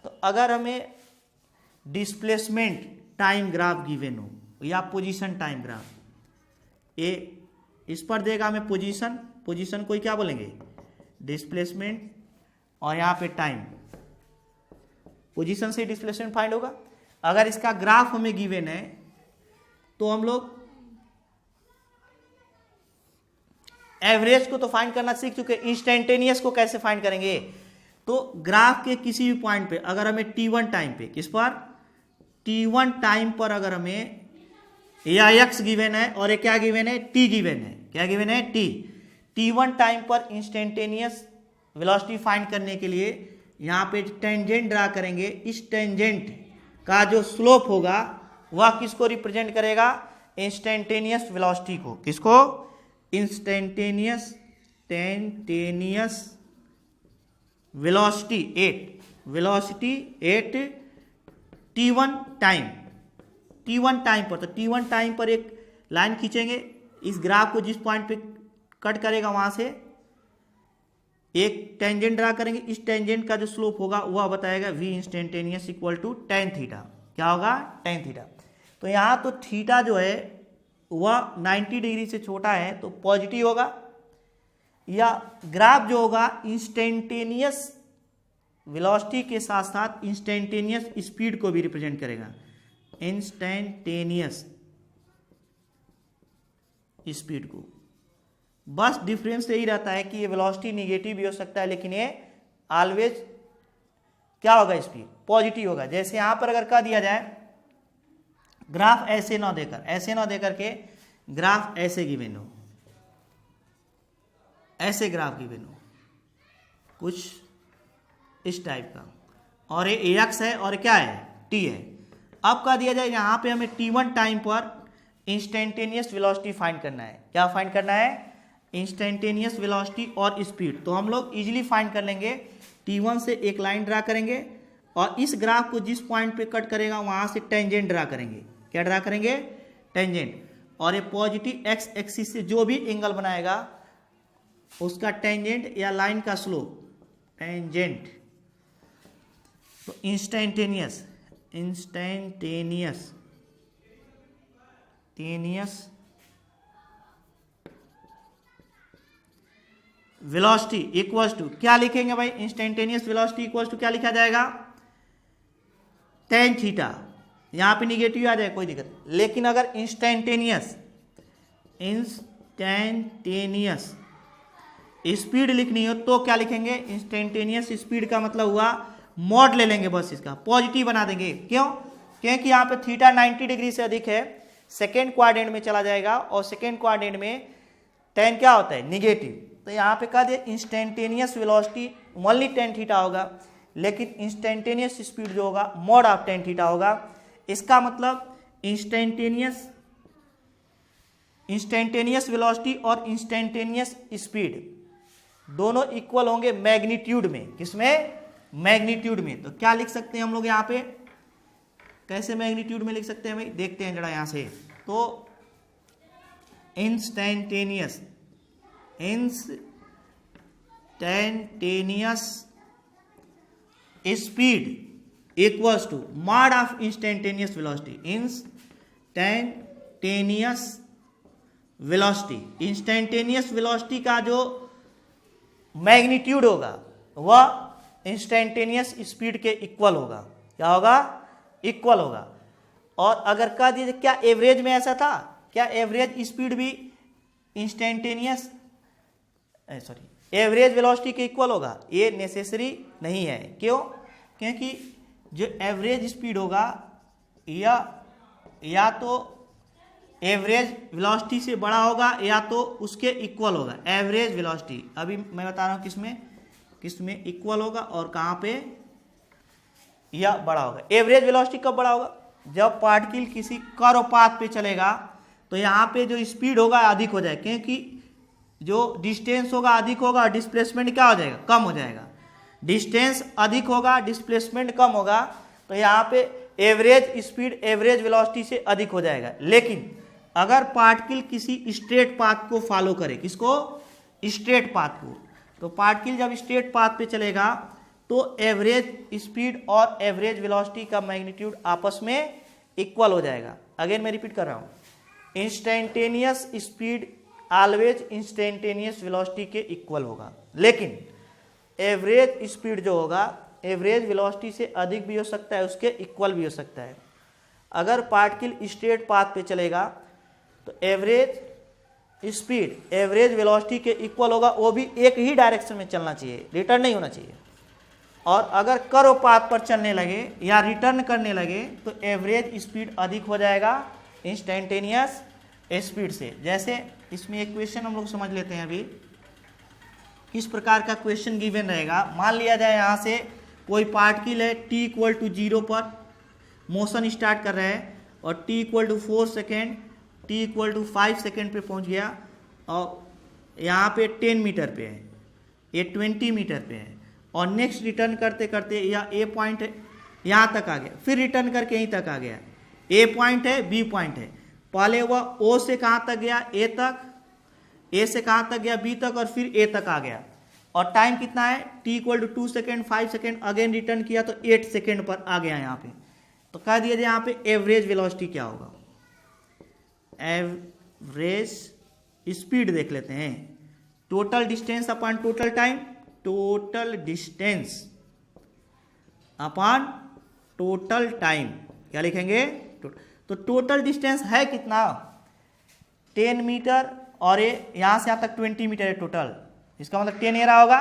तो अगर हमें डिस्प्लेसमेंट टाइम ग्राफ गिवन हो या पोजीशन टाइम ग्राफ, ये इस पर देगा हमें पोजीशन को ही क्या बोलेंगे, डिस्प्लेसमेंट, और यहाँ पे टाइम, पोजीशन से डिस्प्लेसमेंट फाइंड होगा। अगर इसका ग्राफ हमें गिवन है तो हम लोग एवरेज को तो फाइंड करना सीख चुके, इंस्टेंटेनियस को कैसे फाइंड करेंगे। तो ग्राफ के किसी भी पॉइंट पे अगर हमें t1 टाइम पे, किस पर, t1 टाइम पर अगर हमें या x गिवन है और ये क्या गिवन है, t गिवन है। क्या गिवन है, t1 टाइम पर इंस्टेंटेनियस वेलोसिटी फाइंड करने के लिए यहाँ पे टेंजेंट ड्रा करेंगे। इस टेंजेंट का जो स्लोप होगा वह किसको रिप्रेजेंट करेगा, इंस्टेंटेनियस वेलोसिटी को। किसको, instantaneous velocity at t1 time पर। तो t1 टाइम पर एक लाइन खींचेंगे, इस ग्राफ को जिस पॉइंट पे कट करेगा वहां से एक टेंजेंट ड्रा करेंगे। इस टेंजेंट का जो स्लोप होगा वह बताएगा v instantaneous equal to tan theta. क्या होगा, tan थीटा। तो यहाँ तो थीटा जो है वह 90 डिग्री से छोटा है तो पॉजिटिव होगा, या ग्राफ जो होगा इंस्टेंटेनियस वेलोसिटी के साथ साथ इंस्टेंटेनियस स्पीड को भी रिप्रेजेंट करेगा, इंस्टेंटेनियस स्पीड को। बस डिफरेंस यही रहता है कि ये वेलोसिटी निगेटिव भी हो सकता है, लेकिन ये ऑलवेज क्या होगा, स्पीड पॉजिटिव होगा। जैसे यहां पर अगर कह दिया जाए ग्राफ ऐसे ना देकर के ग्राफ ऐसे गिवन हो, ऐसे ग्राफ गिवन हो कुछ इस टाइप का, और ये एक्स है और क्या है टी है। अब क्या दिया जाए, यहाँ पे हमें t1 टाइम पर इंस्टेंटेनियस वेलोसिटी फाइंड करना है। क्या फाइंड करना है? इंस्टेंटेनियस वेलोसिटी और स्पीड। तो हम लोग इजीली फाइंड कर लेंगे। t1 से एक लाइन ड्रा करेंगे और इस ग्राफ को जिस पॉइंट पे कट करेगा वहां से टेंजेंट ड्रा करेंगे। क्या ड्रा करेंगे? टेंजेंट। और ये पॉजिटिव एक्स एक्सिस से जो भी एंगल बनाएगा उसका टेंजेंट या लाइन का स्लोप टेंजेंट। तो इंस्टेंटेनियस वेलोसिटी इक्वल्स टू क्या लिखेंगे भाई? इंस्टेंटेनियस वेलोसिटी इक्वल्स टू क्या लिखा जाएगा? tan theta. यहां पे निगेटिव आ जाए कोई दिक्कत, लेकिन अगर इंस्टेंटेनियस स्पीड लिखनी हो तो क्या लिखेंगे? इंस्टेंटेनियस स्पीड का मतलब हुआ मॉड ले लेंगे, बस इसका पॉजिटिव बना देंगे। क्यों? क्योंकि यहाँ पे थीटा 90 डिग्री से अधिक है, सेकेंड क्वाड्रेंट में चला जाएगा और सेकेंड क्वाड्रेंट में tan क्या होता है? निगेटिव। तो यहाँ पे कह दिया instantaneous velocity only tan theta होगा, लेकिन इंस्टेंटेनियस स्पीड जो होगा मॉड ऑफ tan थीटा होगा। इसका मतलब इंस्टेंटेनियस वेलोसिटी और इंस्टेंटेनियस स्पीड दोनों इक्वल होंगे मैग्नीट्यूड में। किसमें? मैग्नीट्यूड में। तो क्या लिख सकते हैं हम लोग यहाँ पे? कैसे मैग्नीट्यूड में लिख सकते हैं भाई? देखते हैं जरा यहां से। तो instantaneous speed equals to mod of instantaneous velocity. Instantaneous velocity का जो मैग्नीट्यूड होगा वह इंस्टेंटेनियस स्पीड के इक्वल होगा। क्या होगा? इक्वल होगा। और अगर कह दीजिए क्या एवरेज में ऐसा था? क्या एवरेज स्पीड भी एवरेज वेलोसिटी के इक्वल होगा? ये नेसेसरी नहीं है। क्यों? क्योंकि जो एवरेज स्पीड होगा या तो एवरेज वेलोसिटी से बड़ा होगा या तो उसके इक्वल होगा। एवरेज वेलोसिटी अभी मैं बता रहा हूं किसमें इक्वल होगा और कहां पे या बड़ा होगा। एवरेज वेलोसिटी कब बड़ा होगा? जब पार्टिकल किसी कर्व पाथ पे चलेगा तो यहाँ पे जो स्पीड होगा अधिक हो जाएगा, क्योंकि जो डिस्टेंस होगा अधिक होगा और डिस्प्लेसमेंट क्या हो जाएगा? कम हो जाएगा। डिस्टेंस अधिक होगा, डिस्प्लेसमेंट कम होगा, तो यहाँ पे एवरेज स्पीड एवरेज वेलोसिटी से अधिक हो जाएगा। लेकिन अगर पार्टिकल किसी स्ट्रेट पाथ को फॉलो करे, किसको? स्ट्रेट पाथ को, तो पार्टिकल जब स्ट्रेट पाथ पे चलेगा तो एवरेज स्पीड और एवरेज वेलोसिटी का मैग्नीट्यूड आपस में इक्वल हो जाएगा। अगेन मैं रिपीट कर रहा हूं, instantaneous speed always instantaneous velocity के इक्वल होगा, लेकिन एवरेज स्पीड जो होगा एवरेज वेलोसिटी से अधिक भी हो सकता है, उसके इक्वल भी हो सकता है। अगर पार्टिकल स्ट्रेट पाथ पे चलेगा तो एवरेज स्पीड एवरेज वेलोसिटी के इक्वल होगा, वो भी एक ही डायरेक्शन में चलना चाहिए, रिटर्न नहीं होना चाहिए। और अगर कर्व पाथ पर चलने लगे या रिटर्न करने लगे तो एवरेज स्पीड अधिक हो जाएगा इंस्टेंटेनियस स्पीड से। जैसे इसमें एक क्वेश्चन हम लोग समझ लेते हैं। अभी किस प्रकार का क्वेश्चन गिवन रहेगा? मान लिया जाए यहाँ से कोई पार्टिकल है t इक्वल टू 0 पर मोशन स्टार्ट कर रहा है और t equal to 4 second t equal to 5 second पे पहुँच गया और यहाँ पे 10 मीटर पे है, ये 20 मीटर पे है, और नेक्स्ट रिटर्न करते करते या ए पॉइंट है यहाँ तक आ गया, फिर रिटर्न करके यहीं तक आ गया। ए पॉइंट है, बी पॉइंट है, पहले वह ओ से कहाँ तक गया? ए तक, ए से कहाँ तक गया? बी तक, और फिर ए तक आ गया। और टाइम कितना है? t equal to 2 second 5 second, again return किया तो 8 सेकेंड पर आ गया यहाँ पे। तो कह दिया जाए यहाँ पे एवरेज वेलोसिटी क्या होगा? एवरेज स्पीड देख लेते हैं, total distance upon total time, total distance upon total time. क्या लिखेंगे? तो टोटल डिस्टेंस है कितना? 10 मीटर, और ये यहां से यहां तक 20 मीटर है टोटल। इसका मतलब 10 एरा होगा,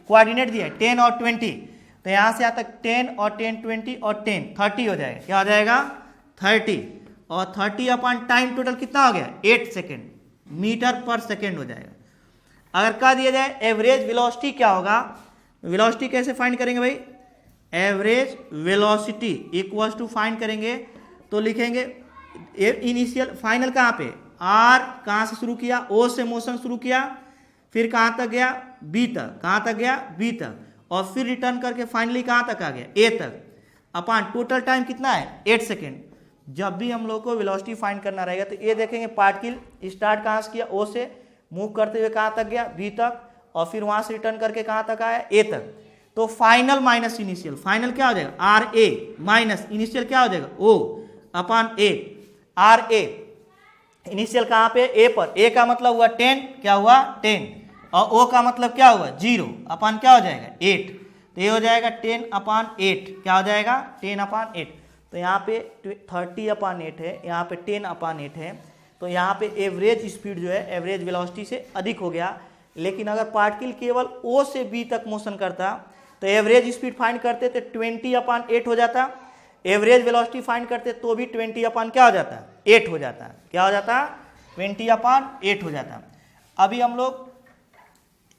कोऑर्डिनेट दिया है 10 और 20, तो यहां से यहां तक 10 और 10 20 और 10 30 हो जाएगा। क्या हो जाएगा? 30। और 30 अपॉन टाइम टोटल कितना हो गया 8 सेकेंड, मीटर पर सेकेंड हो जाएगा। अगर कह दिया जाए एवरेज वेलोसिटी क्या होगा, वेलोसिटी कैसे फाइंड करेंगे भाई, average velocity equals to find करेंगे तो लिखेंगे इनिशियल फाइनल कहाँ पे, आर कहाँ से शुरू किया, ओ से मोशन शुरू किया, फिर कहाँ तक गया बी तक, कहाँ तक गया बी तक, और फिर रिटर्न करके फाइनली कहाँ तक आ गया ए तक, अपॉन टोटल टाइम कितना है 8 सेकेंड। जब भी हम लोग को वेलोसिटी फाइंड करना रहेगा तो ये देखेंगे पार्टिकल स्टार्ट कहाँ से किया ओ से, मूव करते हुए कहाँ तक गया बी तक, और फिर वहाँ से रिटर्न करके कहाँ तक आया ए तक। तो फाइनल माइनस इनिशियल, फाइनल क्या हो जाएगा आर ए माइनस इनिशियल क्या हो जाएगा O upon A, R A initial कहाँ पे ए पर, ए का मतलब हुआ 10, क्या हुआ 10, और ओ का मतलब क्या हुआ 0 अपॉन क्या हो जाएगा 8, तो ये हो जाएगा 10 अपॉन 8, क्या हो जाएगा 10 अपॉन 8। तो यहाँ पे 30 अपॉन 8 है, यहाँ पे 10 अपॉन 8 है, तो यहाँ पे एवरेज स्पीड जो है एवरेज वेलोसिटी से अधिक हो गया। लेकिन अगर पार्टिकल केवल ओ से बी तक मोशन करता तो एवरेज स्पीड फाइंड करते तो 20 अपॉन 8 हो जाता, एवरेज वेलोसिटी फाइंड करते तो भी 20 अपॉन क्या हो जाता 8 हो जाता, क्या हो जाता 20 अपॉन 8 हो जाता। अभी हम लोग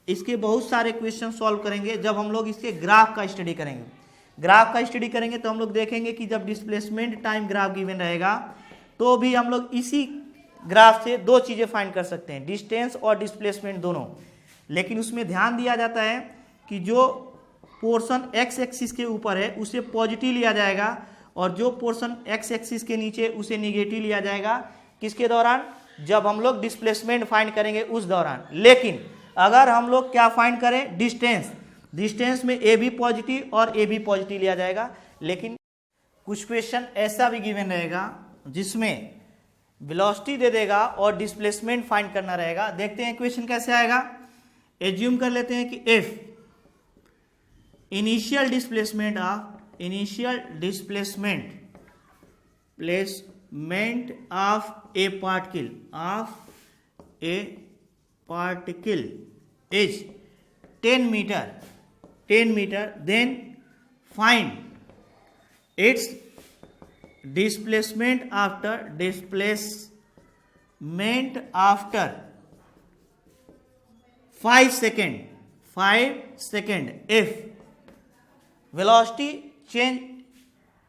इसके बहुत सारे क्वेश्चन सॉल्व करेंगे जब हम लोग इसके ग्राफ का स्टडी करेंगे। ग्राफ का स्टडी करेंगे तो हम लोग देखेंगे कि जब डिस्प्लेसमेंट टाइम ग्राफ गिवन रहेगा तो भी हम लोग इसी ग्राफ से दो चीज़ें फाइंड कर सकते हैं, डिस्टेंस और डिस्प्लेसमेंट दोनों। लेकिन उसमें ध्यान दिया जाता है कि जो पोर्शन एक्स एक्सिस के ऊपर है उसे पॉजिटिव लिया जाएगा और जो पोर्शन एक्स एक्सिस के नीचे उसे निगेटिव लिया जाएगा, किसके दौरान, जब हम लोग डिस्प्लेसमेंट फाइंड करेंगे उस दौरान। लेकिन अगर हम लोग क्या फाइंड करें डिस्टेंस, डिस्टेंस में ए भी पॉजिटिव और ए भी पॉजिटिव लिया जाएगा। लेकिन कुछ क्वेश्चन ऐसा भी गिवन रहेगा जिसमें वेलोसिटी दे देगा और डिस्प्लेसमेंट फाइंड करना रहेगा। देखते हैं क्वेश्चन कैसे आएगा। एज्यूम कर लेते हैं कि if initial displacement of a particle is 10 metre, then find its displacement after 5 second if velocity change,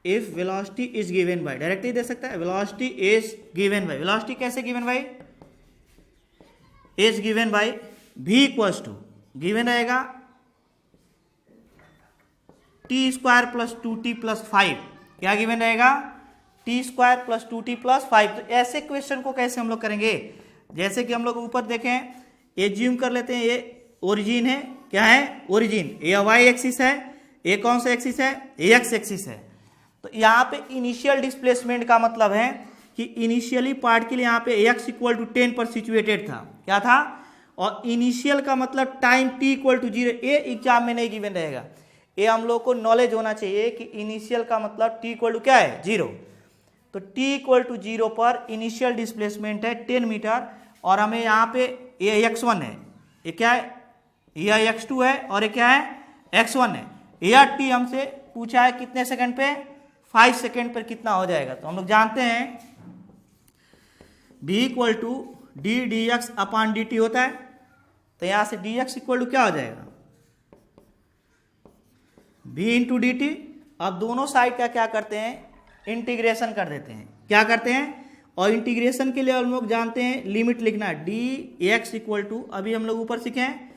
if velocity is given by, directly दे सकता है velocity is given by, velocity कैसे given by, is given by v equals to given रहेगा t square plus 2t plus 5, क्या given रहेगा t square plus 2t plus 5। तो ऐसे question को कैसे हम लोग करेंगे, जैसे कि हम लोग ऊपर देखें, एज्यूम कर लेते हैं ये ओरिजिन है, क्या है ओरिजिन, ये वाई एक्सिस है, ये कौन सा एक्सिस है ये एक्स एक्सिस है। तो यहाँ पे इनिशियल डिस्प्लेसमेंट का मतलब है कि इनिशियली पार्टिकल यहाँ पे x इक्वल टू 10 पर सिचुएटेड था, क्या था, और इनिशियल का मतलब टाइम t इक्वल टू 0, ये एग्जाम में नहीं गिवन रहेगा। ये हम लोग को नॉलेज होना चाहिए कि इनिशियल का मतलब t इक्वल टू क्या है 0। तो t इक्वल टू 0 पर इनिशियल डिस्प्लेसमेंट है 10 मीटर, और हमें यहाँ पे ये x1 है, ये क्या है, यह x2 है, और ये क्या है x1 है। यह t हमसे पूछा है कितने सेकंड पे, 5 सेकंड पर कितना हो जाएगा। तो हम लोग जानते हैं b equal to D D X upon D T होता है, तो यहां से डी एक्स इक्वल टू क्या हो जाएगा b इंटू डी टी। अब दोनों साइड का क्या करते हैं इंटीग्रेशन कर देते हैं, क्या करते हैं, और इंटीग्रेशन के लिए हम लोग जानते हैं लिमिट लिखना, डी एक्स इक्वल टू, अभी हम लोग ऊपर सीखे हैं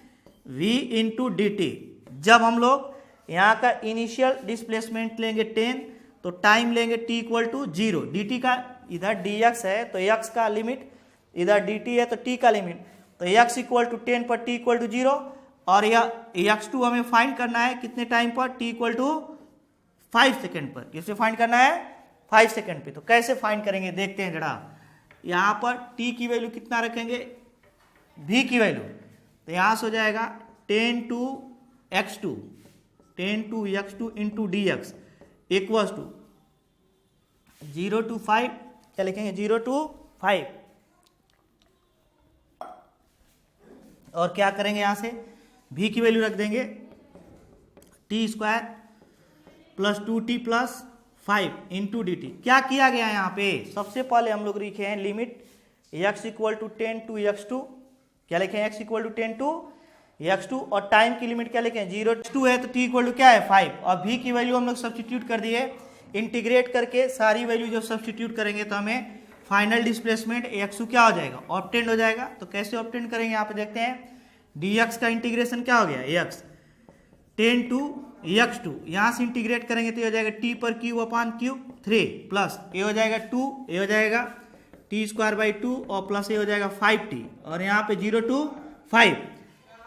v इंटू डी टी। जब हम लोग यहाँ का इनिशियल डिस्प्लेसमेंट लेंगे 10 तो टाइम लेंगे t equal to 0, D T का इधर dx है तो x का लिमिट, इधर dt है तो t का लिमिट, तो x इक्वल टू 10 पर t इक्वल टू 0, और यह x2 हमें फाइंड करना है कितने टाइम पर, t इक्वल टू 5 सेकेंड पर। किससे फाइंड करना है 5 सेकेंड पे। तो कैसे फाइंड करेंगे देखते हैं जरा। यहाँ पर t की वैल्यू कितना रखेंगे, v की वैल्यू, तो यहाँ से हो जाएगा 10 to x2 into D X equals to 0 to 5, क्या लिखेंगे 0 टू 5, और क्या करेंगे यहाँ से v की वैल्यू रख देंगे T square plus 2t plus 5 into dt। क्या किया गया यहाँ पे, सबसे पहले हम लोग लिखे हैं limit x equal to 10 to x2, क्या लिखे हैं x equal to 10 to x2, और टाइम की लिमिट क्या लिखे हैं 0 2 है, तो t इक्वल टू क्या है 5, और v की वैल्यू हम लोग सब्सटीट्यूट कर दिए। इंटीग्रेट करके सारी वैल्यू जब सब्सटीट्यूट करेंगे तो हमें फाइनल डिस्प्लेसमेंट x2 क्या हो जाएगा, ऑब्टेंड हो जाएगा। तो कैसे ऑब्टेंड करेंगे यहाँ पे देखते हैं, dx का इंटीग्रेशन क्या हो गया x 10 टू x2, यहाँ से इंटीग्रेट करेंगे तो ये हो जाएगा t पर क्यूब अपान क्यूब 3 प्लस ये हो जाएगा 2, ये हो जाएगा t स्क्वायर बाई 2 और प्लस ये हो जाएगा 5t, और यहाँ पे 0 टू 5।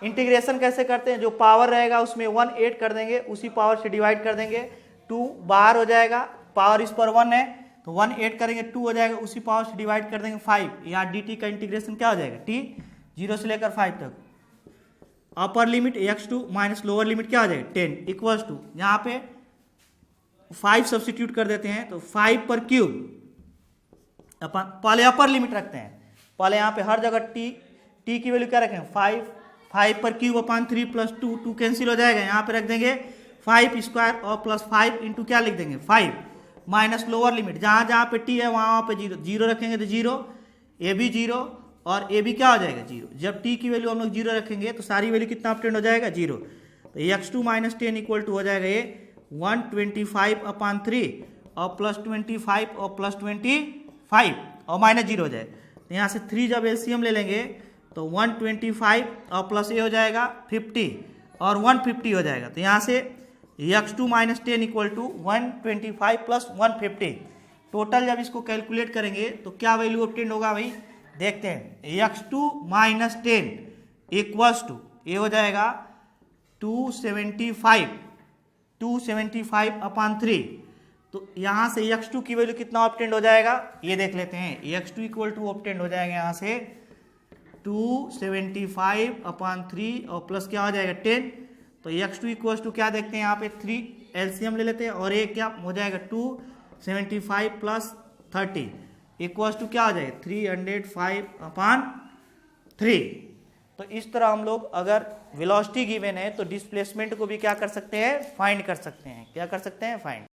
इंटीग्रेशन कैसे करते हैं, जो पावर रहेगा उसमें 1 ऐड कर देंगे, उसी पावर से डिवाइड कर देंगे, 2 बाहर हो जाएगा, पावर इस पर 1 है तो 1 ऐड करेंगे 2 हो जाएगा, उसी पावर से डिवाइड कर देंगे 5। यहाँ dt का इंटीग्रेशन क्या हो जाएगा, t 0 से लेकर 5 तक, upper limit x2 minus lower limit क्या हो जाएगा 10 इक्वल्स टू, यहाँ पे 5 सब्सटीट्यूट कर देते हैं तो 5 पर क्यूब, अपन पहले अपर लिमिट रखते हैं, पहले यहाँ पे हर जगह t की वैल्यू क्या रखें 5 पर क्यूब अपान 3 प्लस 2 कैंसिल हो जाएगा, यहाँ पे रख देंगे 5 स्क्वायर और प्लस 5 इंटू क्या लिख देंगे 5 माइनस लोअर लिमिट, जहाँ जहाँ पे t है वहाँ पे 0 रखेंगे तो 0, ये भी 0 और ये भी क्या हो जाएगा 0। जब t की वैल्यू हम लोग 0 रखेंगे तो सारी वैल्यू कितना ऑब्टेंड हो जाएगा 0, तो x2 माइनस 10 इक्वल टू हो जाएगा ये 125 अपान 3 और प्लस 25 और प्लस 25 और माइनस 0 हो जाए, तो यहाँ से 3 जब एलसीएम ले लेंगे तो 125 और प्लस ये हो जाएगा 50 और 150 हो जाएगा, तो यहाँ से x2 minus 10 equal to 125 plus 150। Total जब इसको कैलकुलेट करेंगे तो क्या वैल्यू ऑब्टेंड होगा भाई, देखते हैं, x2 माइनस 10 इक्वल्स टू ये हो जाएगा 275 अपान 3, तो यहाँ से x2 की वैल्यू कितना ऑब्टेंड हो जाएगा ये देख लेते हैं, x2 इक्वल टू ऑब्टेंड हो जाएगा यहाँ से 275 अपान 3 और प्लस क्या हो जाएगा 10, तो x2 इक्वल टू क्या देखते हैं यहाँ पे 3 एलसीएम ले लेते हैं और ये क्या हो जाएगा 275 प्लस 30 इक्वल्स टू क्या हो जाएगा 305 अपान 3। तो इस तरह हम लोग अगर वेलोसिटी गिवन है तो डिस्प्लेसमेंट को भी क्या कर सकते हैं, फाइंड कर सकते हैं, क्या कर सकते हैं, फाइंड।